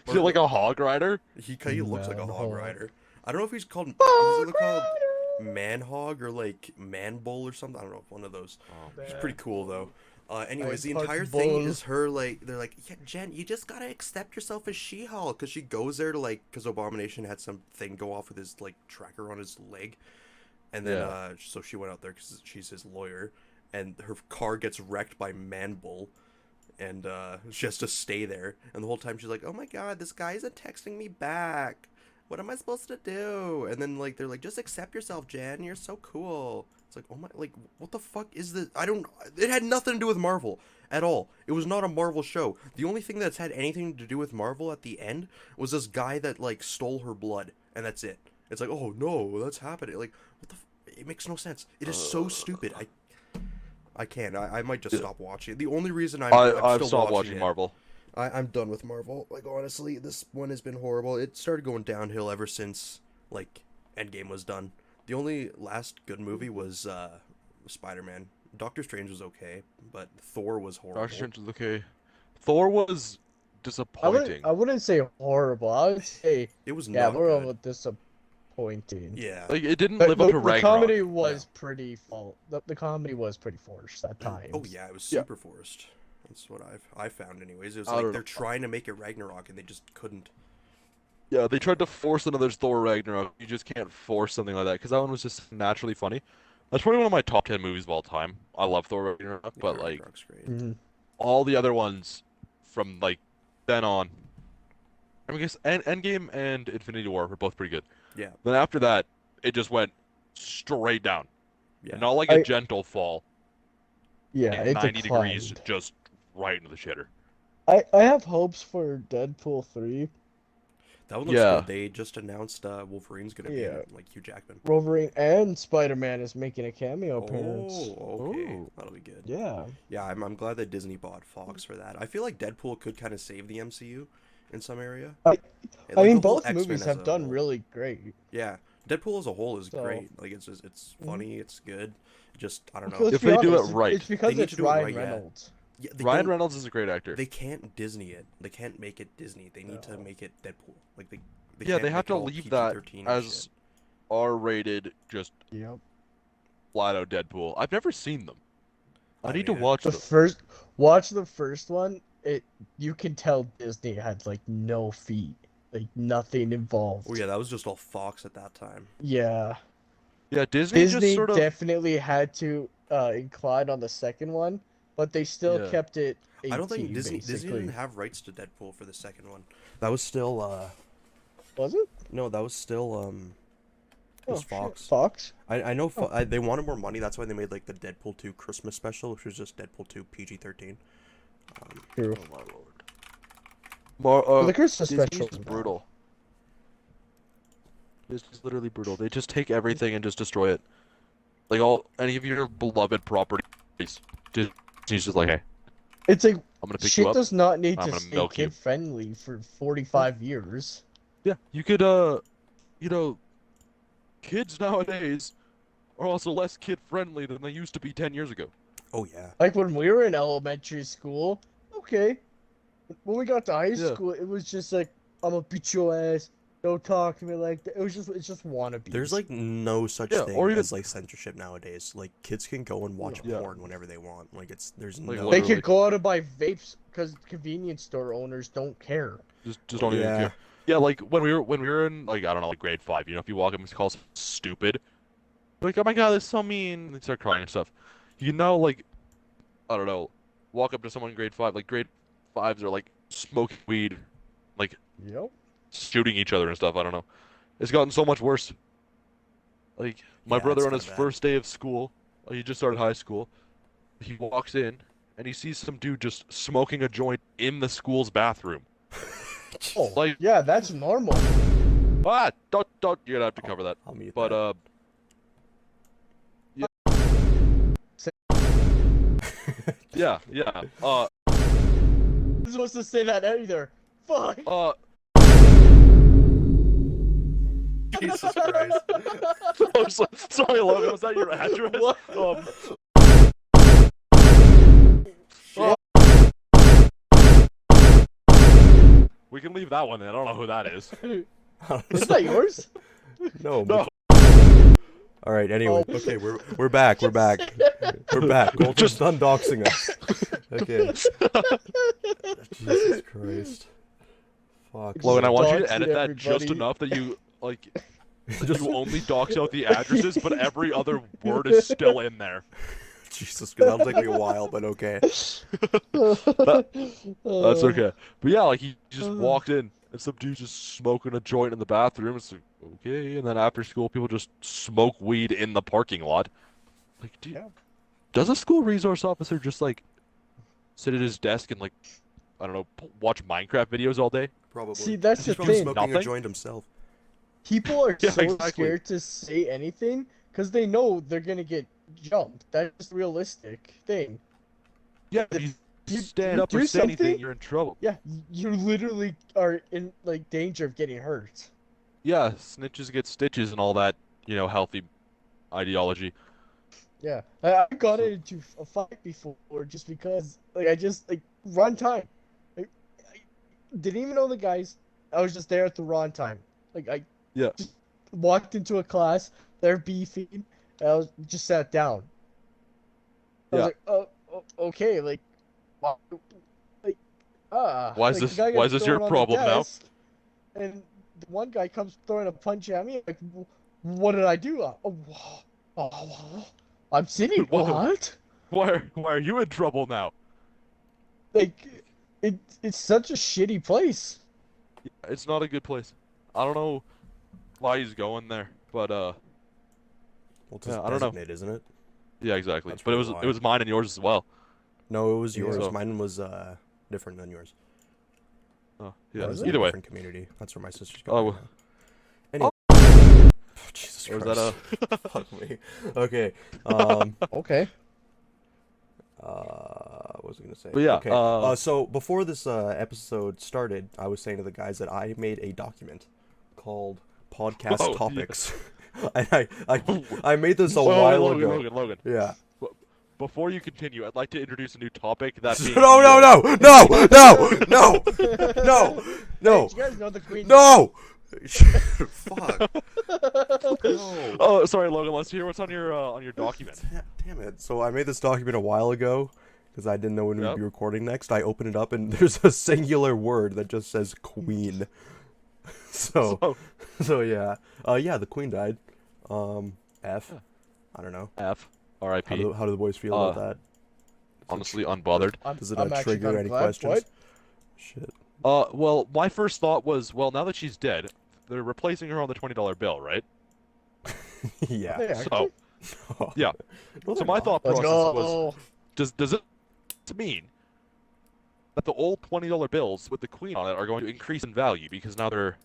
Is it like a hog rider? He looks like a hog Manhog. rider. I don't know if he's called Hog either called Manhog or like Manbull or something. I don't know, one of those. Oh, He's Yeah. pretty cool though. Anyways, the Manhog entire thing Bull. is her like they're like, yeah, Jen, you just gotta accept yourself as She-Hulk, because she goes there to like because Abomination had some thing go off with his like tracker on his leg, and then Yeah. so she went out there because she's his lawyer, and her car gets wrecked by Manbull, and she has to stay there. And the whole time she's like, "Oh my god, this guy isn't texting me back. What am I supposed to do?" And then like they're like, "Just accept yourself, Jen. You're so cool." It's like, oh my, like what the fuck is this? I don't. It had nothing to do with Marvel at all. It was not a Marvel show. The only thing that's had anything to do with Marvel at the end was this guy that like stole her blood, and that's it. It's like, oh no, that's happening. Like, what the? It makes no sense. It is so stupid. I can't. I might just stop watching. The only reason I'm I've still stopped watching watching it, Marvel. I'm done with Marvel. Like honestly, this one has been horrible. It started going downhill ever since like Endgame was done. The only last good movie was Spider-Man. Doctor Strange was okay, but Thor was horrible. Doctor Strange was okay. Thor was disappointing. I wouldn't say horrible. I would say It was yeah, not we're good. all disappointing. Yeah. Like it didn't The, live up to the Ragnarok. comedy was pretty the comedy was pretty forced at times. Oh yeah, it was super forced. That's what I found anyways. It was I like don't they're know. trying to make it Ragnarok and they just couldn't. Yeah, they tried to force another Thor Ragnarok. You just can't force something like that because that one was just naturally funny. That's probably one of my top 10 movies of all time. I love Thor Ragnarok, but Yeah, like Ragnarok's great. Mhm. all the other ones from like then on. I mean, I guess Endgame and Infinity War were both pretty good. Yeah. Then after that, it just went straight down. Yeah. Not like a gentle fall, Yeah, like it 90 degrees, declined. just right into the shitter. I have hopes for Deadpool 3. That one looks Yeah. good. They just announced Wolverine's gonna be in Yeah. it, like Hugh Jackman. Wolverine and Spider-Man is making a cameo appearance. Oh, okay. Ooh. That'll be good. Yeah. Yeah, I'm glad that Disney bought Fox for that. I feel like Deadpool could kind of save the MCU in some area. I Like, mean, the whole both X-Men movies as have a done whole. really great. Yeah, Deadpool as a whole is So- great. Like it's just it's funny, it's good. Just I don't know. Let's If be they do it honest, right. it's because They need it's to do it Ryan right, yeah. Reynolds. Yeah, they Ryan don't- Reynolds is a great actor. They can't Disney it. They can't make it Disney. They need to No. make it Deadpool. Like they Yeah, can't they have make it to all leave that PG-13 and as shit. R-rated, just Yep. flat out Deadpool. I've never seen them. I I need to mean, watch The them. watch the first one. You can tell Disney had like no feet, like nothing involved. Oh yeah, that was just all Fox at that time. Yeah. Yeah, Disney just Disney sort of. definitely had to incline on the second one, but they still Yeah. kept it 18, I don't think Disney basically. didn't have rights to Deadpool for the second one. That was still Was it? no, that was still it was Oh, shit. Fox. Fox? I know they wanted more money. That's why they made like the Deadpool 2 Christmas special, which was just Deadpool 2 PG-13. True. Oh my lord. The Christmas Disney's special was bad. brutal. It's just literally brutal. They just take everything and just destroy it. Like any of your beloved properties. Disney's just like, hey, It's like I'm gonna pick shit you up. does not need I'm to gonna stay milk you. kid friendly for 45 years. Yeah, you could you know, kids nowadays are also less kid friendly than they used to be 10 years ago. Oh yeah. Like when we were in elementary school, okay. When we got to high Yeah. school, it was just like, I'm gonna beat your ass. Don't talk to me like that. It's just wannabes. There's like no such Yeah, thing or even- as like censorship nowadays. Like kids can go and watch Yeah. porn whenever they want. Like there's Like, no they literally. could go out and buy vapes because convenience store owners don't care. Just don't even Yeah. care. Yeah, like when we were in like I don't know, like grade 5, you know, if you walk up and call someone stupid, you're like, oh my god, that's so mean, and they start crying and stuff. You can now like, I don't know, walk up to someone in grade 5, like grade 5s are like smoking weed, like Yep. shooting each other and stuff. I don't know. It's gotten so much worse. Like my Yeah, brother it's on kinda his bad. first day of school, he just started high school. He walks in and he sees some dude just smoking a joint in the school's bathroom. Oh, Like- yeah, that's normal. Don't, you're gonna have to cover that. I'll mute But that. yeah, yeah. I'm supposed to say that either. Fuck. Jesus Christ. I'm sorry, Logan. Was that your address? What? We can leave that one in. I don't know who that is. Is that yours? No. No. All right. Anyway. Oh. Okay. We're back. We're back. We're back. Gold's just done doxing us. Okay. Jesus Christ. Fuck. Logan, I want you to Doxing edit that just everybody. enough that you like. Just- You only dox out the addresses, but every other word is still in there. Jesus, that'll take me a while, but okay. That, that's Uh, okay. But yeah, like he just walked in and some dude just smoking a joint in the bathroom. It's like, okay. And then after school, people just smoke weed in the parking lot. Like, dude, yeah. does a school resource officer just like sit at his desk and like, I don't know, watch Minecraft videos all day? Probably. See, that's the He's probably Do thing. smoking a nothing? joint himself. People are Yeah, so exactly. scared to say anything because they know they're gonna get jumped. That's a realistic thing. Yeah, if If you you stand you up or do say anything, something, you're in trouble. yeah, you literally are in like danger of getting hurt. Yeah, snitches get stitches and all that, healthy ideology. Yeah, I got So, into a fight before just because like I just like run time. I didn't even know the guys. I was just there at the wrong time. Like I yeah, just walked into a class, they're beefing, and I was just sat down. I was yeah. like, okay, like, wow, like, like the guy Why got is this your thrown on the problem now? desk, and the one guy comes throwing a punch at me. Like, what did I do? I'm sitting. Why, What? why are you in trouble now? Like, it's such a shitty place. It's not a good place. I don't know why he's going there, but Well, it's yeah, just I don't know. designate, isn't it? Yeah, exactly. That's But it probably was it why. was mine and yours as well. No, it was Yeah. yours. So, Mine was different than yours. yeah. Mine Was was in a it? Either way. different community. That's where my sister's Oh, going right well, now. Anyway, Jesus or is Christ. that Fuck me. Okay. Um. Okay. What was I gonna say? But yeah. Okay. So before this episode started, I was saying to the guys that I made a document called podcast Oh, yeah. topics, and I made this a Wait, while Logan, ago. Logan. Yeah. Before you continue, I'd like to introduce a new topic. That being No, no, the, no, no, no, no, no, Hey, no, did you guys know the queen? no. Fuck. No. Oh, sorry, Logan. Let's hear what's on your document. Damn it. So I made this document a while ago because I didn't know when we'd Yep. be recording next. I open it up and there's a singular word that just says queen. So, So, so yeah. Yeah, the queen died. F. Yeah. I don't know. F. How R.I.P. do the boys feel about that? Honestly, unbothered. Does it I'm actually trigger kinda any glad. questions? What? Shit. Well, my first thought was, well, now that she's dead, they're replacing her on the $20 bill, right? Yeah. Hey, actually, So, yeah. No, So they're my not. thought let's process was, go. does it mean that the old $20 bills with the queen on it are going to increase in value because now they're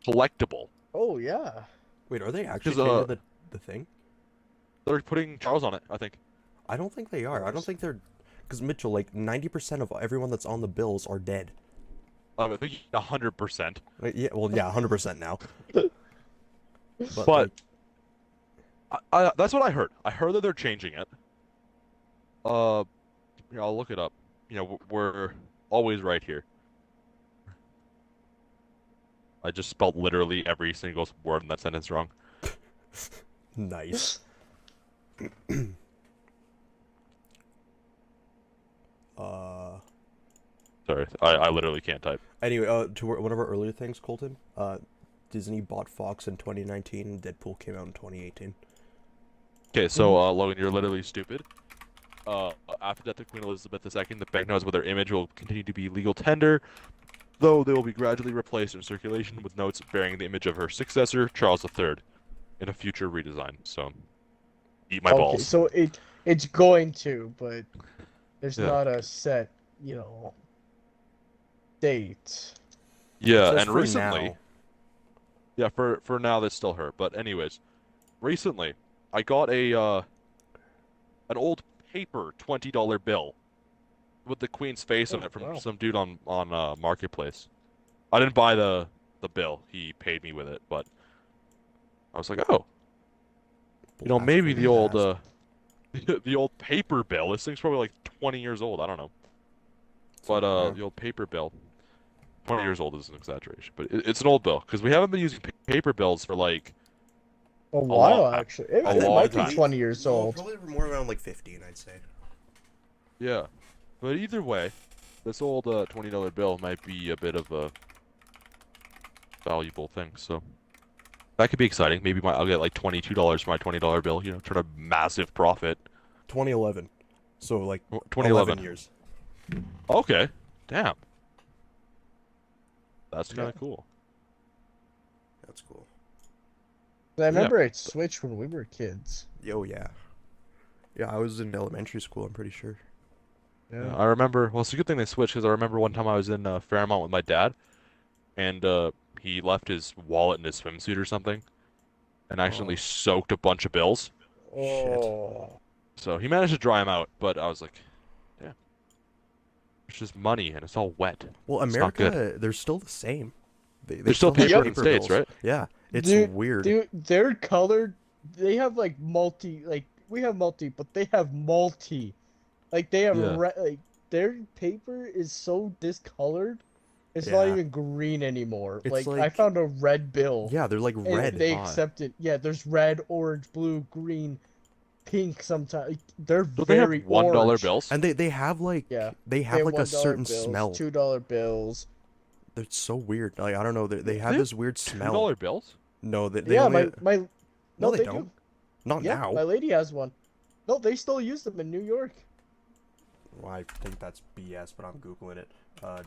collectible? Oh yeah. Wait, are they actually Because changing the thing? they're putting Charles on it, I think. I don't think they are. I don't think they're. Because Mitchell, like 90% of everyone that's on the bills are dead. I think 100%. Yeah, well, yeah, 100% now. But But like, that's what I heard. I heard that they're changing it. I'll look it up. We're always right here. I just spelled literally every single word in that sentence wrong. nice. uh. Sorry, I literally can't type. Anyway, to one of our earlier things, Colton. Disney bought Fox in 2019, and Deadpool came out in 2018. Okay, so Logan, you're literally stupid. After death of Queen Elizabeth II, the banknotes with their image will continue to be legal tender, though they will be gradually replaced in circulation with notes bearing the image of her successor, Charles III, in a future redesign. So, eat my Okay, balls. so it's going to, but there's Yeah. not a set, date. Yeah, Just and for recently, now. yeah, for now that's still her. But anyways, recently I got an old paper $20 bill with the Queen's face on Oh, it from wow. some dude on Marketplace. I didn't buy the bill. He paid me with it, but I was like, oh, maybe the old the old paper bill. This thing's probably like 20 years old. I don't know. But Yeah. the old paper bill, 20 years old is an exaggeration, but it's an old bill because we haven't been using paper bills for like A while, long- actually. It, a it long might time. be 20 years old. Probably more around like 15, I'd say. yeah. But either way, this old $20 bill might be a bit of a valuable thing. So that could be exciting. Maybe I'll get like $22 for my $20 bill. Turn a massive profit. 2011. So like 11 2011. years. Okay. Damn. That's kind Yeah. of cool. That's cool. I remember it switched when we were kids. Yo, yeah. Yeah, I was in elementary school, I'm pretty sure. Yeah, I remember. Well, it's a good thing they switched because I remember one time I was in Fairmont with my dad, and he left his wallet in his swimsuit or something, and accidentally Oh, soaked a bunch of bills. shit. Oh. So he managed to dry them out, but I was like, damn, it's just money and it's all wet. Well, It's not good. America, they're still the same. They There's still still have paper in the paper States, bills. right? Yeah, it's Dude, weird. they're colored. They have like multi, like we have multi, but they have multi. Like they have Yeah. like their paper is so discolored. It's not Yeah. even green anymore. It's Like I like- found a red bill. Yeah, they're like And red. they Why? accept it. Yeah, there's red, orange, blue, green, pink. Sometimes they're Don't they have very $1 orange. bills? And they have like Yeah, they have like a certain smell. $2 bills. They're so weird. Like I don't know, they have They have this weird smell. $2 bills? No, they Yeah, only my No, no, they they don't. do. Not Yeah, now. my lady has one. No, they still use them in New York. Well, I think that's BS, but I'm googling it.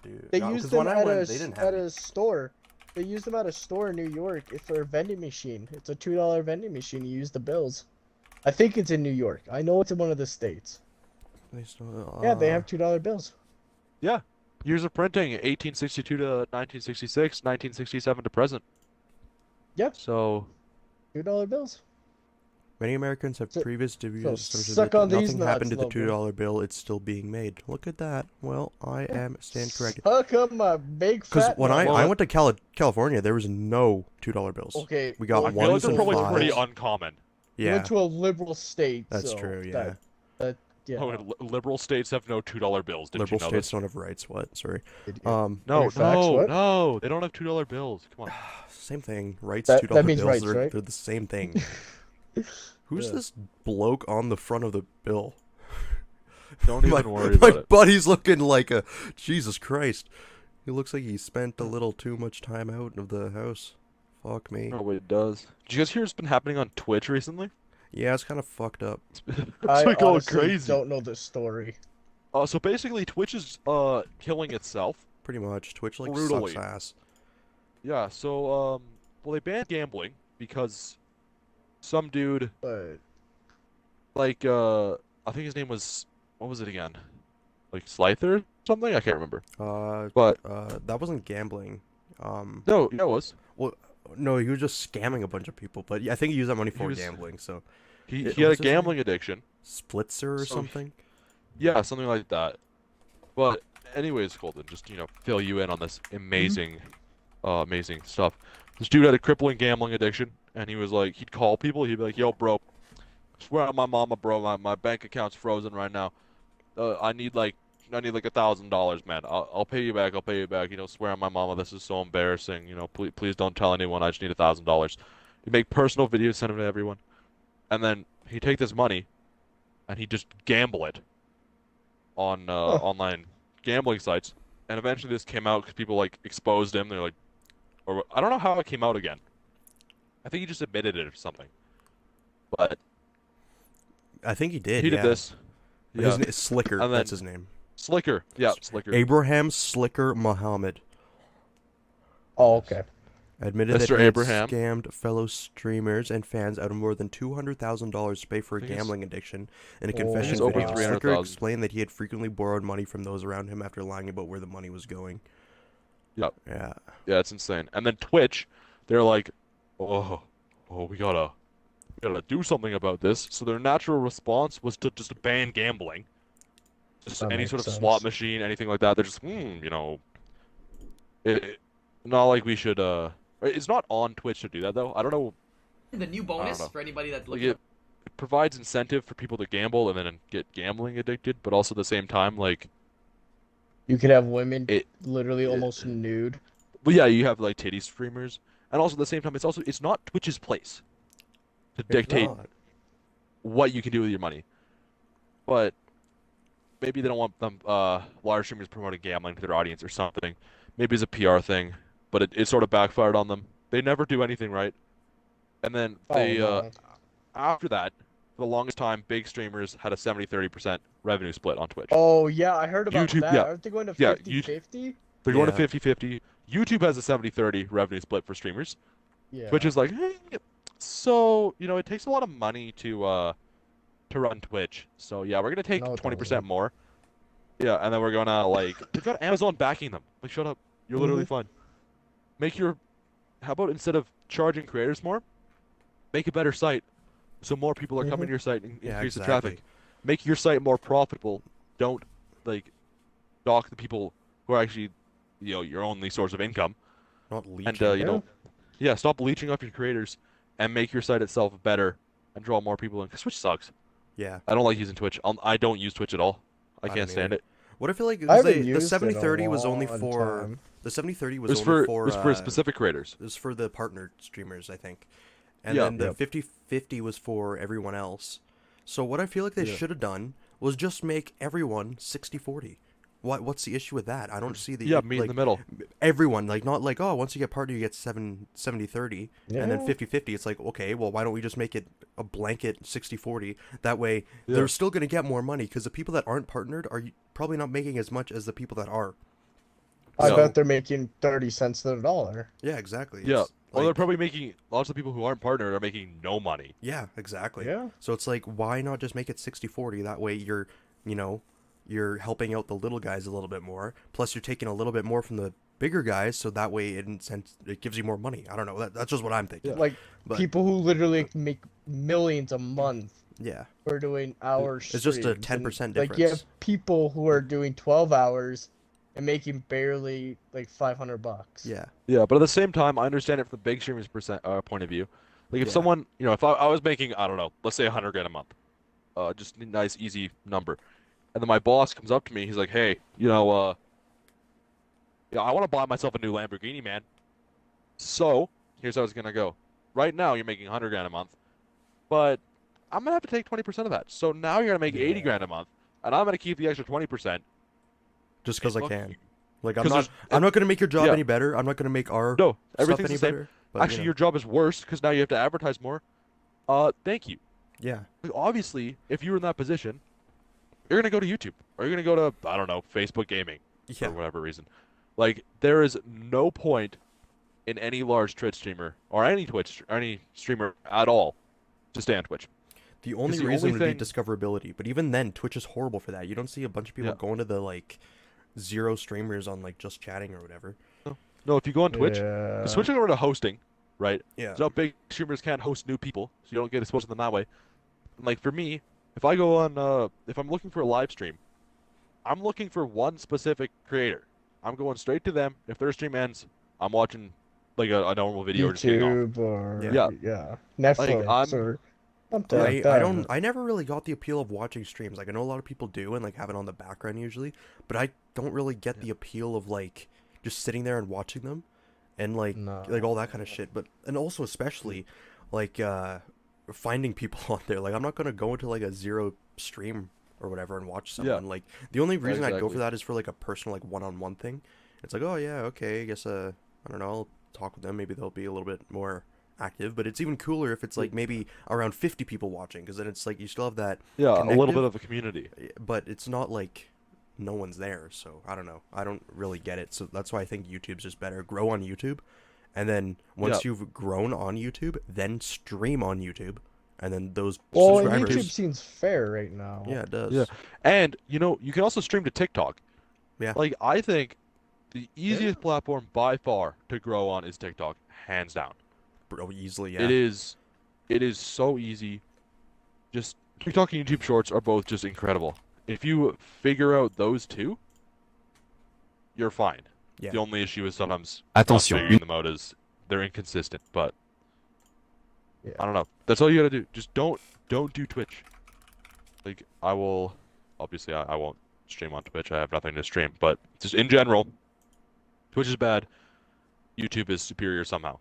Dude. They No, use 'cause them when I at went, they didn't have a any. store. They use them at a store in New York for a vending machine. It's a $2 vending machine. You use the bills. I think it's in New York. I know it's in one of the states. They still, Yeah, they have $2 bills. Yeah. Years of printing, 1862 to 1966, 1967 to present. Yep. So, $2 bills. Many Americans have So- previous so assumptions suck that on these nothing happened to nuts, the Logan. $2 bill. It's still being made. Look at that. Well, I am stand corrected. Suck up my big Because fat when nut. I went to California, there was no $2 bills. Okay, We got I feel ones like they're and probably fives. pretty uncommon. you Yeah, went to a liberal state. that's so true. Yeah, yeah. Oh, and liberal states have no $2 bills. Didn't liberal you know states this? don't have rights. What? Sorry. Idiot. Um, No, Facts, what? no, they don't have $2 bills. Come on. same thing. Rights. That $2 means bills. rights, they're, right? they're the same thing. Who's Yeah. this bloke on the front of the bill? Don't my, even worry my about it. buddy's looking like a Jesus Christ. He looks like he spent a little too much time out of the house. Fuck me. No, wait, it does. Did you guys hear what's been happening on Twitch recently? Yeah, it's kind of fucked up. It's I like going honestly crazy. don't know the story. So basically, Twitch is killing itself. Pretty much. Twitch like Brutally. sucks ass. Yeah. So well, they banned gambling because some dude, But like I think his name was, what was it again? Like Slyther or something? I can't remember. But That wasn't gambling. no, yeah, it was. Well, no, he was just scamming a bunch of people. But yeah, I think he used that money for was- gambling. So He It- he had a what's his name? gambling addiction. Splitzer or So something. Yeah, something like that. But anyways, Colton, just fill you in on this Mm-hmm. amazing, amazing stuff. This dude had a crippling gambling addiction, and he was like, he'd call people, he'd be like, "Yo, bro, swear on my mama, bro, my bank account's frozen right now. I need like $1,000, man. I'll pay you back. I'll pay you back. Swear on my mama, this is so embarrassing. Please don't tell anyone. I just need $1,000." He'd make personal videos, send them to everyone, and then he'd take this money, and he'd just gamble it on online gambling sites. And eventually this came out because people like exposed him. They're like, or I don't know how it came out again. I think he just admitted it or something. But I think he did. he yeah. did this. His Yeah. name is Slicker. And then- That's his name. Slicker. Yeah, Slicker. Abraham Slicker Muhammad oh, okay. admitted that Mr. he had Abraham. scammed fellow streamers and fans out of more than $200,000 to pay for a I think it's- gambling addiction. In a Oh, confession it's over video, Slicker 300,000. explained that he had frequently borrowed money from those around him after lying about where the money was going. Yep. Yeah. Yeah, it's insane. And then Twitch, they're like, oh, we gotta do something about this. So their natural response was to just ban gambling. Just That any makes sort of sense. slot machine, anything like that. They're just, not like we should. It's not on Twitch to do that though. I don't know. The new don't bonus know. for anybody that's Like looking. it provides incentive for people to gamble and then get gambling addicted, but also at the same time, like, You could have women It- literally almost nude. but yeah, you have like titty streamers, and also at the same time, it's not Twitch's place to dictate Not. what you can do with your money. But maybe they don't want them large streamers promoting gambling to their audience or something. Maybe it's a PR thing, but it sort of backfired on them. They never do anything right. And then Oh, they no. after that, for the longest time, big streamers had a 70-30% revenue split on Twitch. Oh yeah, I heard about YouTube, that. yeah, Aren't they going to yeah, 50-50? they're going to Yeah. 50-50. YouTube has a 70-30 revenue split for streamers. Twitch Yeah. is like, hey, so it takes a lot of money to run Twitch. So yeah, we're gonna take No, it 20% doesn't. more. Yeah, and then we're gonna they've got Amazon backing them. Like, shut up, you're literally fine. Make your How about instead of charging creators more, make a better site so more people are coming to your site and Yeah, increase the exactly. traffic. Make your site more profitable. Don't dock the people who are actually your only source of income. Not And leeching. yeah, stop leeching off your creators and make your site itself better and draw more people in. 'Cause Twitch sucks. Yeah, I don't like using Twitch. I don't use Twitch at all. I I can't don't stand either. it. What I feel like I is haven't the used it 70-30 a was only long for time. the 70-30 It was was only for specific creators. it was for the partner streamers, I think. And Yeah. then the Yep. 50-50 was for everyone else. So what I feel like they Yeah. should have done was just make everyone 60-40. What's the issue with that? I don't see the Yeah, meet in the middle. everyone, like, not like, oh, once you get partner you get 70-30 and then Yeah. 50-50. It's like, okay, well, why don't we just make it a blanket 60-40? That way Yeah. they're still going to get more money because the people that aren't partnered are probably not making as much as the people that are. I So- bet they're making 30 cents to the dollar. Yeah, exactly. Yeah. It's Well, they're like- probably making lots of people who aren't partnered are making no money. Yeah, exactly. Yeah. So it's like, why not just make it 60-40? That way you're helping out the little guys a little bit more. Plus, you're taking a little bit more from the bigger guys, so that way it gives you more money. I don't know. That's just what I'm thinking. Like But people who literally make millions a month yeah, for doing hours. It's just a 10% Like you have difference. people who are doing 12 hours and making barely like $500. yeah, Yeah, but at the same time, I understand it from the big streamers point of view. Like if Yeah. someone, if I was making, I don't know, let's say 100 grand a month, just a nice easy number, and then my boss comes up to me, he's like, hey, yeah, I want to buy myself a new Lamborghini, man. So here's how it's gonna go. Right now, you're making 100 grand a month, but I'm gonna have to take 20% of that. So now you're gonna make 80 Yeah. grand a month, and I'm gonna keep the extra 20%. just because I fuck can. you. Like 'Cause there's- I'm not gonna make your job yeah. any better. I'm not gonna make our No, stuff everything's any the same. better. But, Actually, your job is worse because now you have to advertise more. Thank you. yeah, Like, obviously, if you were in that position, you're gonna go to YouTube or you're gonna go to, I don't know, Facebook Gaming yeah, for whatever reason. Like, there is no point in any large Twitch streamer or any streamer at all to stay on Twitch. The only the reason only would thing- be discoverability, but even then, Twitch is horrible for that. You don't see a bunch of people Yeah. going to the zero streamers on just chatting or whatever. No, if you go on Twitch, Yeah. switching over to hosting, right? Yeah, So big streamers can't host new people, so you don't get exposed to them that way. And, like for me, if I go on, if I'm looking for a live stream, I'm looking for one specific creator. I'm going straight to them. If their stream ends, I'm watching like a normal video or just getting off. YouTube or Yeah. Netflix I'm- or something I, like I that. don't. I never really got the appeal of watching streams. Like I know a lot of people do and have it on the background usually, but I don't really get the appeal of just sitting there and watching them, and No. all that kind of shit. But and also especially finding people on there. Like I'm not gonna go into a zero stream or whatever and watch someone. Like the only reason I'd go exactly. for that is for a personal one-on-one thing. It's like, oh yeah, okay, I guess I don't know, I'll talk with them. Maybe they'll be a little bit more active. But it's even cooler if it's maybe around 50 people watching, because then it's you still have that. Yeah, a little connective, bit of a community. but it's not no one's there. So I don't know. I don't really get it. So that's why I think YouTube's just better. Grow on YouTube, and then once you've grown on YouTube, then stream on YouTube, and then those Well, subscribers. YouTube seems fair right now. Yeah, it does. Yeah. And you can also stream to TikTok. Yeah. Like I think the easiest platform by far to grow on is TikTok, hands down. Bro, easily. Yeah. It is so easy. Just TikTok and YouTube Shorts are both just incredible. If you figure out those two, you're fine. Yeah. The only issue is sometimes not Attention, figuring them out is they're inconsistent, but Yeah. I don't know. That's all you gotta do. Just don't do Twitch. Like I will obviously I won't stream on Twitch. I have nothing to stream, but just in general, Twitch is bad. YouTube is superior somehow.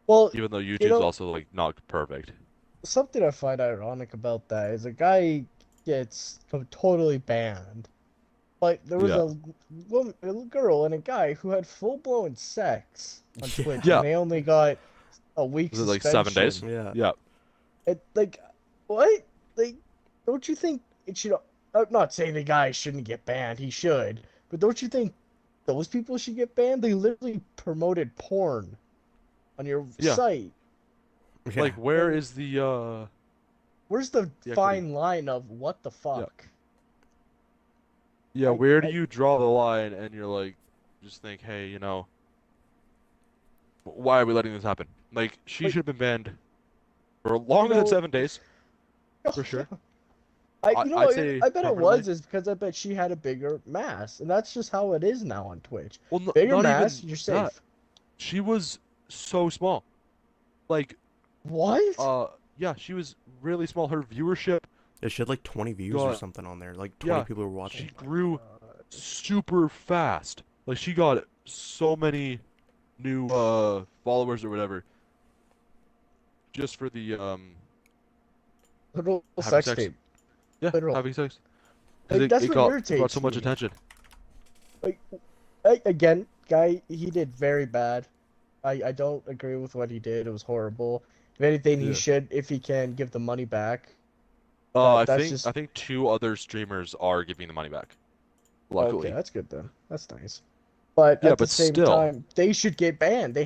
Well, Even though YouTube's know- also not perfect. something I find ironic about that is a guy gets totally banned. Like there was Yeah. a girl and a guy who had full blown sex on Yeah. Twitch, Yeah. and they only got a week. Was it like 7 days? Yeah. Yeah. It, what? like, don't you think it should? I'm not saying the guy shouldn't get banned. He should, but don't you think those people should get banned? They literally promoted porn on your Yeah. site. Yeah. Like, where And is the where's the equity? fine line of what the Yeah. fuck? Yeah, I, where do I, you draw the line and you're like, just think, hey, why are we letting this happen? Like, she like, should have been banned for you longer than know, 7 days, for sure. you know, I'd say I bet it permanently. was is because I bet she had a bigger mass, and that's just how it is now on Twitch. Well, Bigger not mass, even you're that. safe. She was so small. Like, What? yeah, she was really small. Her viewership Yeah, she had like 20 views or got, something on there. Like 20 yeah, people were Oh watching. she my grew God. super fast. Like, she got so many new followers or whatever just for the Little having sex sex. tape. Yeah, Literal. having sex. Because Like, that's what it got so irritates much me. attention. Like, again, guy, he did very bad. I don't agree with what he did. It was horrible. If anything, he Yeah. should, if he can, give the money back. I That's think just two other streamers are giving the money back. okay. Luckily. That's good then. That's nice. But Yeah, at the but same still. time, they should get banned.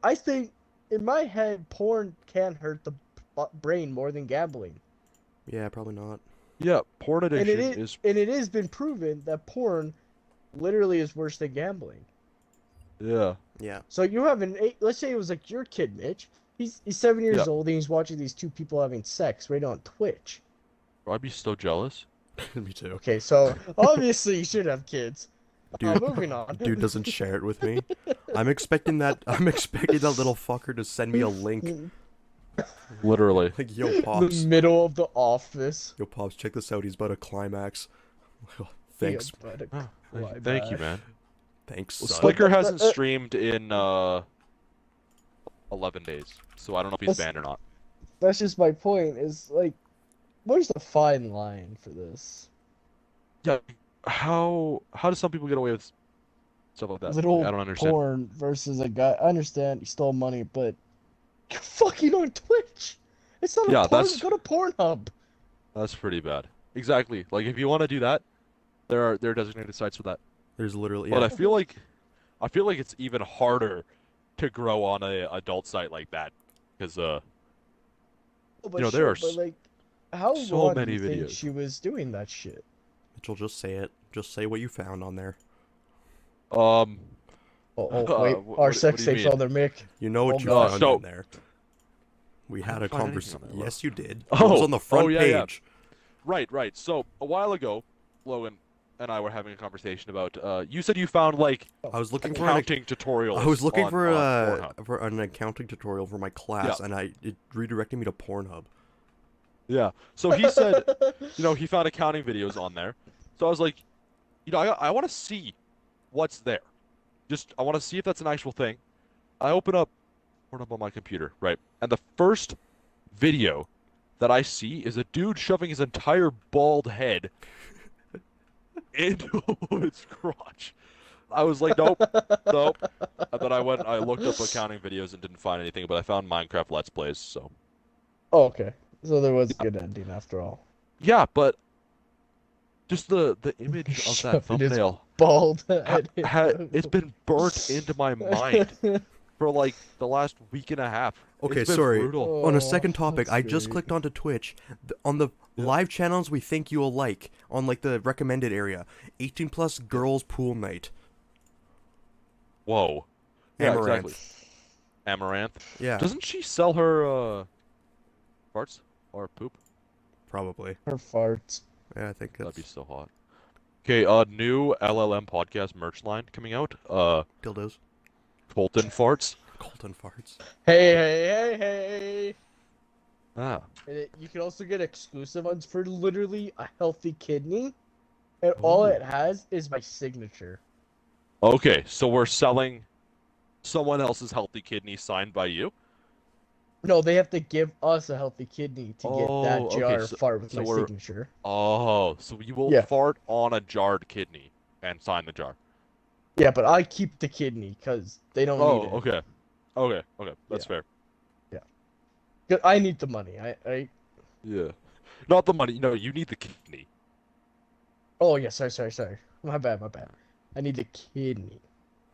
I think in my head, porn can hurt the brain more than gambling. Yeah, probably not. Yeah, porn And addiction is it has been proven that porn literally is worse than gambling. yeah. Yeah. So you have let's say it was like your kid, Mitch. He's 7 years Yeah. old and he's watching these two people having sex right on Twitch. I'd be so jealous. Me too. Okay, so obviously you should have kids. Dude, Moving on. dude doesn't share it with me. I'm expecting that little fucker to send me a link. Literally. Like, yo, The Pops. middle of the office. Yo, Pops, check this out. He's about to climax. Thanks. Yeah, but Oh, thank you, man. Thanks, Well, son. Slicker hasn't streamed in 11 days, so I don't know if he's That's- banned or not. That's just my point. Is like, where's the fine line for this? Yeah, how do some people get away with stuff like that? Little I don't understand. porn versus a guy. I understand he stole money, but you're fucking on Twitch. It's not Yeah, a porn. that's- Go to Pornhub. That's pretty bad. Exactly. Like, if you want to do that, there are designated sites for that. There's literally, But yeah. I feel like it's even harder to grow on a adult site like that, because Oh, but there sure, are but like, how so long many do you think videos. she was doing that shit? Mitchell, just say it. Just say what you found on there. um Oh wait, our what sex do you tapes mean? on there, Mick. You know what Oh, you God. found So- on there. We had a didn't find anything conversation. on there, bro. Yes, you did. It Oh, was on the front yeah, yeah. page. Right. So a while ago, Logan and I were having a conversation about. You said you found like I was looking for an, accounting tutorials. I was looking on for Pornhub. for an accounting tutorial for my class, Yeah. and it redirected me to Pornhub. Yeah. So he said, he found accounting videos on there. So I was like, I want to see what's there. I want to see if that's an actual thing. I open up Pornhub on my computer, right? And the first video that I see is a dude shoving his entire bald head into his crotch. I was like, nope. And then I looked up accounting videos and didn't find anything, but I found Minecraft Let's Plays, so. Oh, okay. So there was a good ending after all. Yeah, but just the image of that Shoving his thumbnail, bald head. it's been burnt into my mind for like the last week and a half. Okay, It's been sorry. brutal. On Oh, a second topic, that's I just great. clicked onto Twitch. On the live channels we think you'll like, on like the recommended area, 18 plus girls pool night. Whoa. Yeah, Amaranth. exactly. Amaranth. Yeah, Doesn't she sell her farts or poop? probably. Her farts. Yeah, I think That'd be that's so hot. Okay, new LLM podcast merch line coming out. dildos. Colton farts. Colton farts. Hey. Ah. And you can also get exclusive ones for literally a healthy kidney. And all Ooh. it has is my signature. Okay, so we're selling someone else's healthy kidney signed by you? No, they have to give us a healthy kidney to get that Oh, okay, jar so- fart with so my we're- signature. Oh, so you will Yeah. fart on a jarred kidney and sign the jar. Yeah, but I keep the kidney because they don't need it. Okay. Okay, that's Yeah. fair. 'Cause I need the money. I Yeah. Not the money. No, you need the kidney. Oh yeah, sorry. My bad. I need the kidney.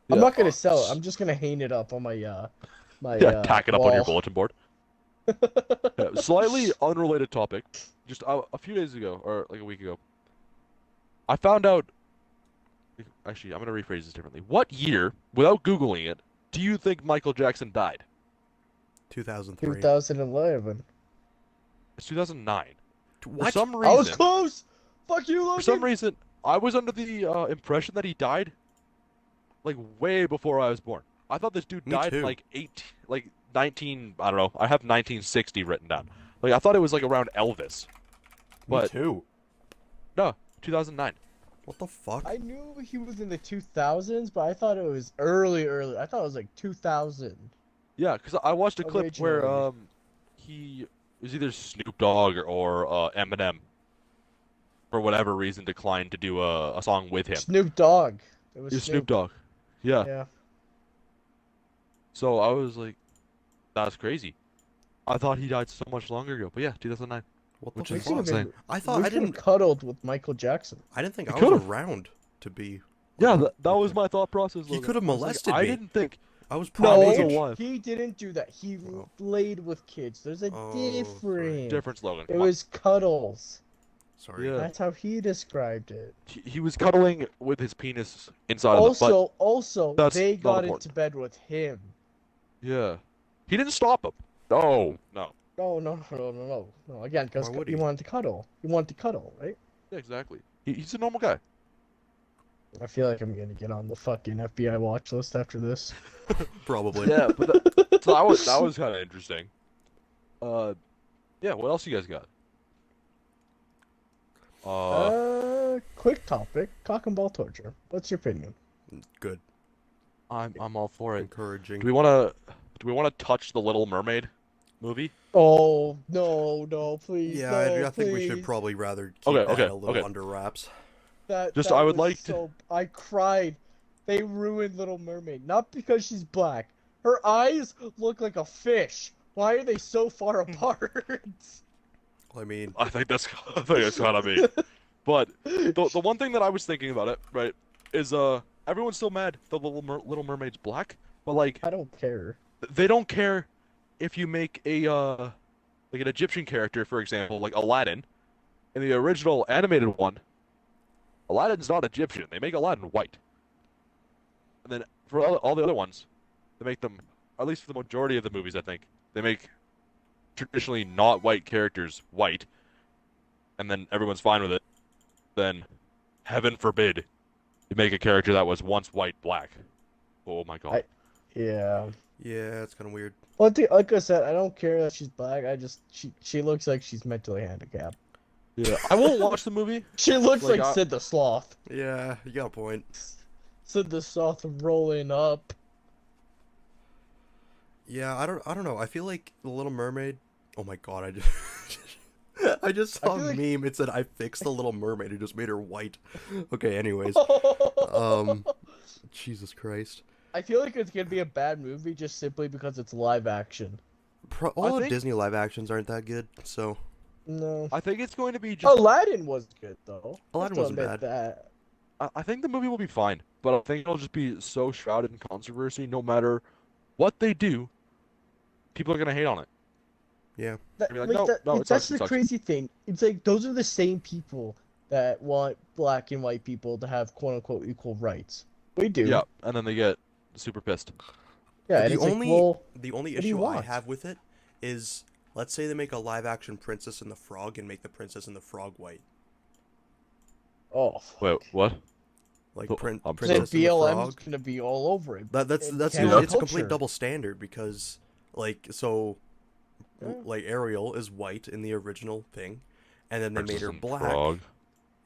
I'm Yeah. not gonna sell it. I'm just gonna hang it up on my Yeah, tack it up on your wall. bulletin board. Yeah, slightly unrelated topic. Just a few days ago, or like a week ago, I found out. Actually, I'm gonna rephrase this differently. What year, without Googling it, do you think Michael Jackson died? 2003. 2011. It's 2009. For What? some I was reason, close. Fuck you, for some Logan. reason, I was under the impression that he died like way before I was born. I thought this dude Me died in too. like 19. I don't know. I have 1960 written down. Like I thought it was like around Elvis, Me but too. no, 2009. What the fuck? I knew he was in the 2000s, but I thought it was early. I thought it was like 2000. Yeah, because I watched a clip where Originally. he it was either Snoop Dogg or Eminem for whatever reason declined to do a song with him. Snoop Dogg. It was It was Snoop Snoop. Dogg. Yeah. Yeah. So I was like, that's crazy. I thought he died so much longer ago, but yeah, 2009. What the Which We is could have fuck? insane. been. I We thought I could have didn't. cuddled with Michael Jackson. I didn't think He I was could've. around to be. Yeah, like, that was okay. my thought process. He Logan. could have I was like, molested I me. didn't think I was I prime was No, age. alive. he didn't do that. He Oh. laid with kids. There's a Oh, sorry. difference. different slogan. It Come on. was cuddles. Sorry. Yeah. That's how he described it. He was cuddling with his penis inside of the butt. Also, That's they not got important. into bed with him. Yeah. He didn't stop him. No. No. Again, because Why would he he? wanted to cuddle. He wanted to cuddle, right? Yeah, exactly. He's a normal guy. I feel like I'm gonna get on the fucking FBI watch list after this. Probably. Yeah, but so that was kind of interesting. Yeah. What else you guys got? Quick topic: cock and ball torture. What's your opinion? Good. I'm all for it. Encouraging. Do we want to touch the Little Mermaid movie? Oh no, please. Yeah, no, I think we should please. probably rather keep Okay, that okay, a little okay. under wraps. Just I would was like to. so I cried. They ruined Little Mermaid, not because she's black. Her eyes look like a fish. Why are they so far apart? I mean, I think that's kind of me. But the one thing that I was thinking about it, right, is everyone's still mad the Little Mermaid's black, but like I don't care. they don't care if you make a like an Egyptian character, for example, like Aladdin. In the original animated one, Aladdin's not Egyptian. They make Aladdin white. And then for all the other ones, they make them, at least for the majority of the movies, I think, they make traditionally not white characters white, and then everyone's fine with it. Then, heaven forbid, you make a character that was once white black. Oh my god. Yeah. yeah, it's kind of weird. Well, like I said, I don't care that she's black. She looks like she's mentally handicapped. Yeah, I won't watch the movie. She looks Like, like Sid the Sloth. Yeah, you got a point. Sid the Sloth rolling up. Yeah, I don't know. I feel like the Little Mermaid. Oh my god, I just I just saw feel a like- meme. It said I fixed the Little Mermaid. It just made her white. Okay, anyways. Jesus Christ. I feel like it's gonna be a bad movie just simply because it's live action. All of think- Disney live actions aren't that good, so No. I think it's going to be just. Aladdin was good though. Aladdin Have to wasn't admit bad. That. I think the movie will be fine, but I think it'll just be so shrouded in controversy. No matter what they do, people are gonna hate on it. yeah. I'd be like, no, it that's sucks, it the sucks. crazy thing. It's like those are the same people that want black and white people to have quote unquote equal rights. We do. Yeah, and then they get super pissed. Yeah. And The it's only like, well, the only what do you issue I want? have with it is, let's say they make a live action Princess and the Frog and make the Princess and the Frog white. oh. Wait, what? Like Oh, Prin- I'm Then Princess and the BLM's Frog. gonna be all over it. That's in it's cancel a complete culture. double standard because like so Yeah. like Ariel is white in the original thing, and then they Princess made her and black Frog.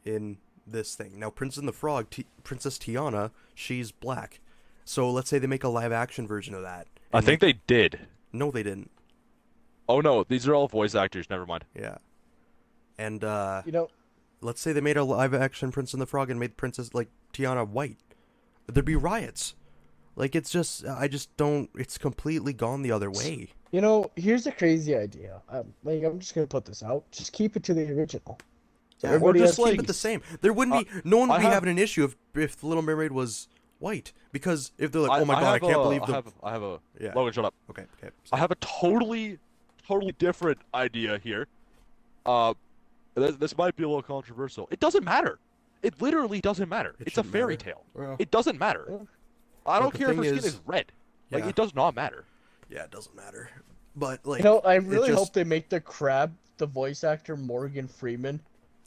in this thing. Now Princess and the Frog, Princess Tiana, she's black. So let's say they make a live action version of that. I think they did. No, they didn't. Oh no, these are all voice actors. Never mind. Yeah. And You know, let's say they made a live action Princess and the Frog and made Princess like Tiana white. There'd be riots. Like it's just I just don't it's completely gone the other way. You know, here's a crazy idea. Like, I'm just gonna put this out. Just keep it to the original. So Yeah, everybody just has keep it the peace. same. There wouldn't be no one would I be have having an issue if the Little Mermaid was white because if they're like, oh my I god, I have can't a believe the I have a yeah. Logan, shut up. Okay, I same. have a totally different idea here. Uh, this might be a little controversial. It doesn't matter. It literally doesn't matter. It It's a shouldn't fairy matter. tale. Well, It doesn't matter. Yeah. I but don't the care if thing her skin is, is red. Like, yeah, it does not matter. yeah, it doesn't matter. But You like, know, I it really hope just they make the crab the voice actor Morgan Freeman.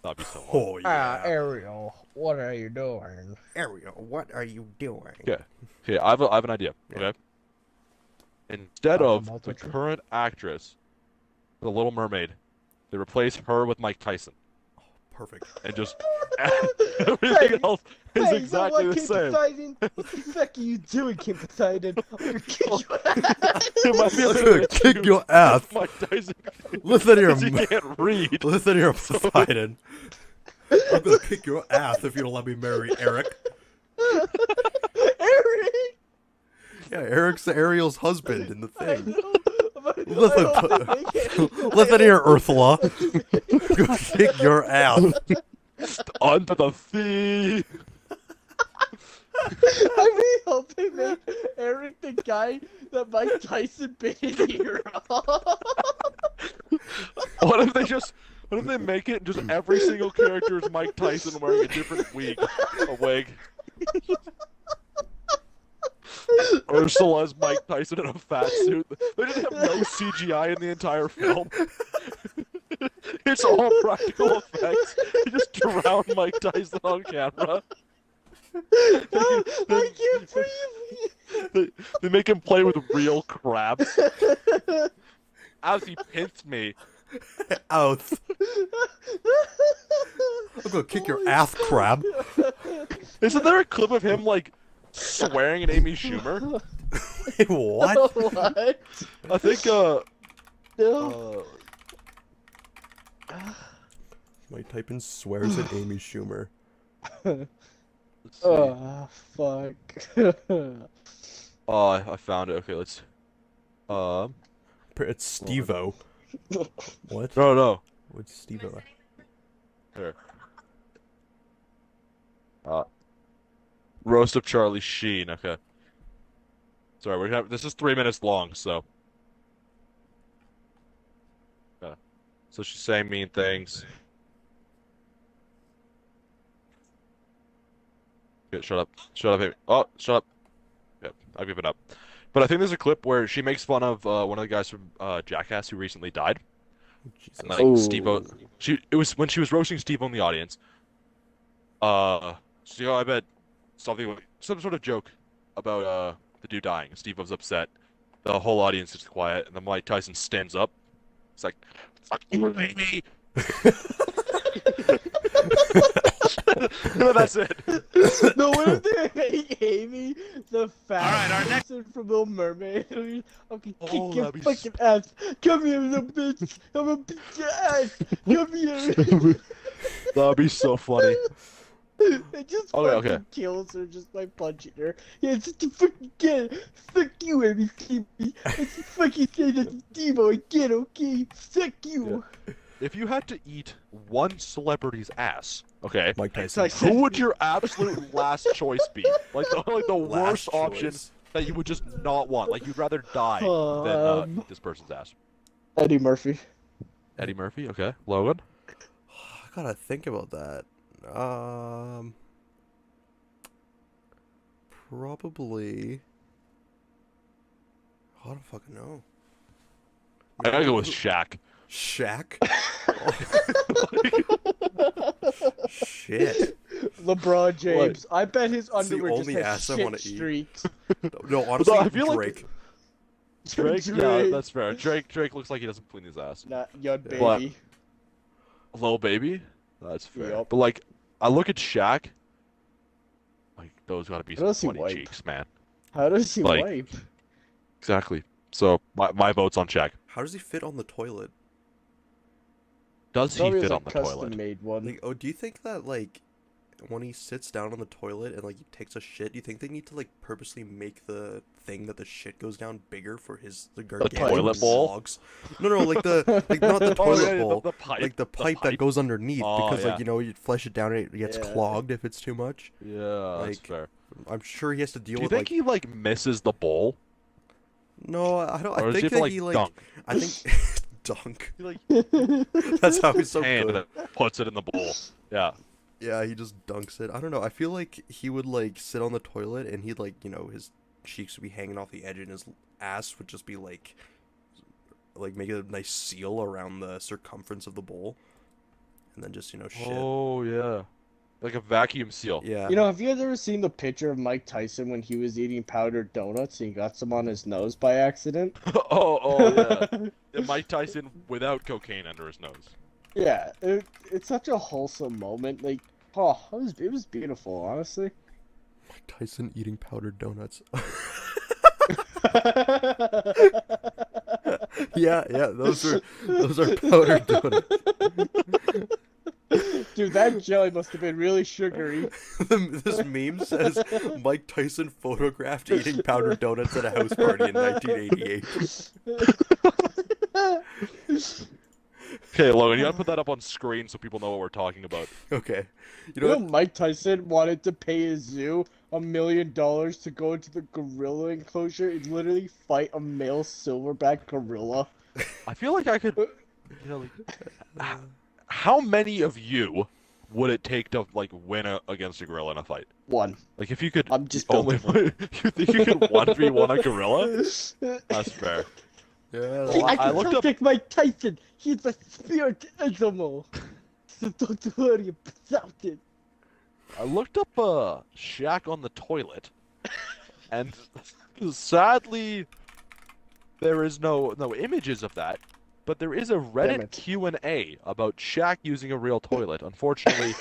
That'd be so hard. oh yeah, Ariel, what are you doing? Ariel, what are you doing? Okay. Okay, I have an idea. Yeah. Okay. Instead Dr. of the Multitude. current actress, the Little Mermaid, they replace her with Mike Tyson, Perfect. and just Hey, everything else is Hey, you know exactly what, the Kim same. Poseidon? What the fuck are you doing, Kim Poseidon? I'm gonna kick your It might be a I'm bit of gonna an kick issue your ass. with Mike Tyson Listen here, because he can't read. listen here, Poseidon. I'm gonna kick your ass if you don't let me marry Eric. Eric! Yeah, Eric's Ariel's husband in the I thing. know. But Listen, I hope they make it. listen here, Ursula. I'm gonna kick your ass. Under the sea. I really hope they make Eric the guy that Mike Tyson bit in the ear off. What if they make it just every single character is Mike Tyson wearing a different wig? Ursula's Mike Tyson in a fat suit. They just have no CGI in the entire film. It's all practical effects. They just drown Mike Tyson on camera. I can't breathe. They make him play with real crabs. As he pinched me. Ouch. I'm gonna kick your ass, crab. Isn't there a clip of him like swearing at Amy Schumer? Wait, what? What? I think No. Mike Tyson swears at Amy Schumer. let's see. Oh, fuck. Oh, I found it. Okay, let's It's Steve-O. What? no. What's Steve-O? Here. Roast of Charlie Sheen. Okay. Sorry, this is 3 minutes long, so. So she's saying mean things. Okay, shut up. Shut up, Amy. Oh, shut up. Yep, I've given up. But I think there's a clip where she makes fun of one of the guys from Jackass who recently died. Jesus. And like Oh. Steve-O, it was when she was roasting Steve-O in the audience. So I bet something like some sort of joke about the dude dying. Steve-O's upset. The whole audience is quiet, and then Mike Tyson stands up. It's like, "Fuck you, baby." No, that's it. No, what if they make Amy the fat Alright, our next- person from Little Mermaid? I'm gonna kick Oh, your that'd be fucking ass. Come here, little bitch. I'm gonna beat your ass. Come here. That'd be so funny. It just Okay, fucking okay. kills her just by punching her. Yeah, it's just a fucking kid. Fuck you, Amy Sleepy. I just fucking say that to Steve-O again, okay? Fuck you. If you had to eat one celebrity's ass, okay, Mike Tyson. who would your absolute last choice be? Like the Last worst option choice. that you would just not want. Like you'd rather die than eat this person's ass. Eddie Murphy. Eddie Murphy, okay. Logan. I gotta think about that. Probably. I don't fucking know. I gotta go with Shaq. Shaq? Shit. LeBron James. I bet his the underwear just only has ass I shit wanna eat. streaks. No, honestly, I feel like- Drake. Drake? Yeah, Drake. that's fair. Drake looks like he doesn't clean his ass. Not young baby. What? Lil Baby? That's fair. Yup. But like, I look at Shaq. Like those gotta be How some does he funny wipe? cheeks, man. How does he Like- wipe? Exactly. So my vote's on Shaq. How does he fit on the toilet? Does he Probably fit has on a the custom toilet? made one. Like, oh, do you think that, like, when he sits down on the toilet and like he takes a shit, do you think they need to like purposely make the thing that the shit goes down bigger for his the gargantuan toilet bowl? logs? No, like not the Oh, toilet yeah, bowl, the pipe. like the pipe that goes underneath Oh, because like yeah. you know you flesh it down and it gets Yeah. clogged if it's too much. Yeah, that's Like, fair. I'm sure he has to deal Do you with think like he like misses the bowl, no, I don't. or I does he think have to that like he like dunk? I think dunk. He like That's how he's so hand good. and puts it in the bowl. Yeah. Yeah, he just dunks it. I don't know. I feel like he would like sit on the toilet and he'd like, you know, his cheeks would be hanging off the edge and his ass would just be like make a nice seal around the circumference of the bowl. And then just, you know, shit. Oh yeah, like a vacuum seal. Yeah. You know, have you guys ever seen the picture of Mike Tyson when he was eating powdered donuts and he got some on his nose by accident? Oh yeah. Yeah, Mike Tyson without cocaine under his nose. Yeah, it's such a wholesome moment. Like, oh, it was beautiful, honestly. Mike Tyson eating powdered donuts. Yeah, those are powdered donuts. Dude, that jelly must have been really sugary. This meme says Mike Tyson photographed eating powdered donuts at a house party in 1988. Okay, Logan, you gotta put that up on screen so people know what we're talking about. Okay. You You know know, what? Mike Tyson wanted to pay his zoo $1 million to go into the gorilla enclosure and literally fight a male silverback gorilla. I feel like I could, you know, like, how many of you would it take to like win against a gorilla in a fight? One. Like if you could I'm just built only, you think you could 1v1 a gorilla? That's fair. Yeah. See, I I can looked up- protect Mike Tyson. He's a spirit animal. So don't worry about it. I looked up Shaq on the toilet, and sadly, there is no images of that. But there is a Damn Reddit it. Q&A about Shaq using a real toilet. Unfortunately,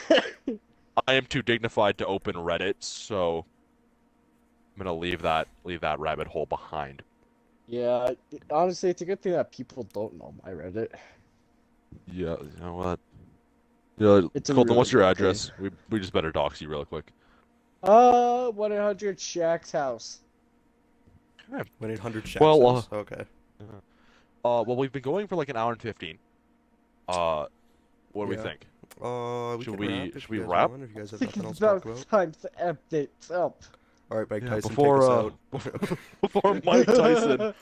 I am too dignified to open Reddit, so I'm gonna leave that rabbit hole behind. Yeah, honestly, it's a good thing that people don't know my Reddit. Yeah, you know what? Yeah, It's a Colton, really what's your good thing. address? We just better dox you real quick. 1-800 Shaq's house. 1-800 Shaq Well, says. Okay. Well, we've been going for like an hour and 15. What do we Yeah. think? We Should can we- wrap if should you we guys wrap? want, if you guys I have think nothing it's else to about talk about. time to end this up. All right, Mike Yeah, Tyson, before take us out. before Mike Tyson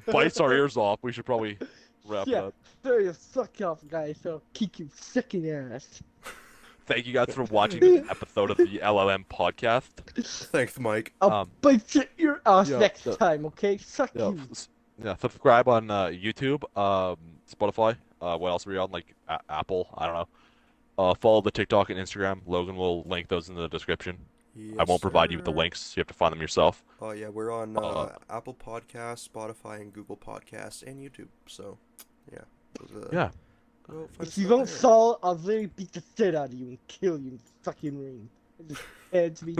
bites our ears off, we should probably wrap it Yeah. up. Throw your suck off, guys, so I'll kick you sucking ass. Thank you guys for watching this episode of the LLM podcast. Thanks, Mike. I'll bite your ass yeah, next yeah. time, okay? Suck Yeah, you. yeah. Subscribe on YouTube, Spotify. What else are we on? Like Apple? I don't know. Follow the TikTok and Instagram. Logan will link those in the description. I Yes, won't provide you with the sir. links. You have to find them yourself. Oh yeah, we're on Uh, Apple Podcasts, Spotify, and Google Podcasts, and YouTube. So, yeah. Those, Yeah. Well, find If us you out don't there. solve, I'll literally beat the shit out of you and kill you in the fucking ring. It just hands me.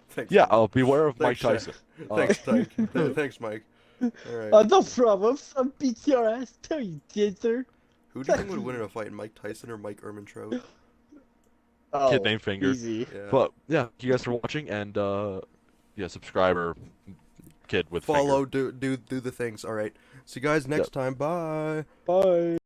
Thanks, Yeah. Mike. Beware of Mike Thanks, Tyson. Thanks, Mike. Thanks, Mike. All right. No problem. I'll beat your ass. Tell you did, sir. Who do you think would win in a fight, Mike Tyson or Mike Ehrmantraut? Oh, Kid named Finger. Easy. Yeah. But yeah, thank you guys for watching, and yeah, subscribe or kid with Follow, finger. do the things. All right. See you guys next time. Bye. Bye.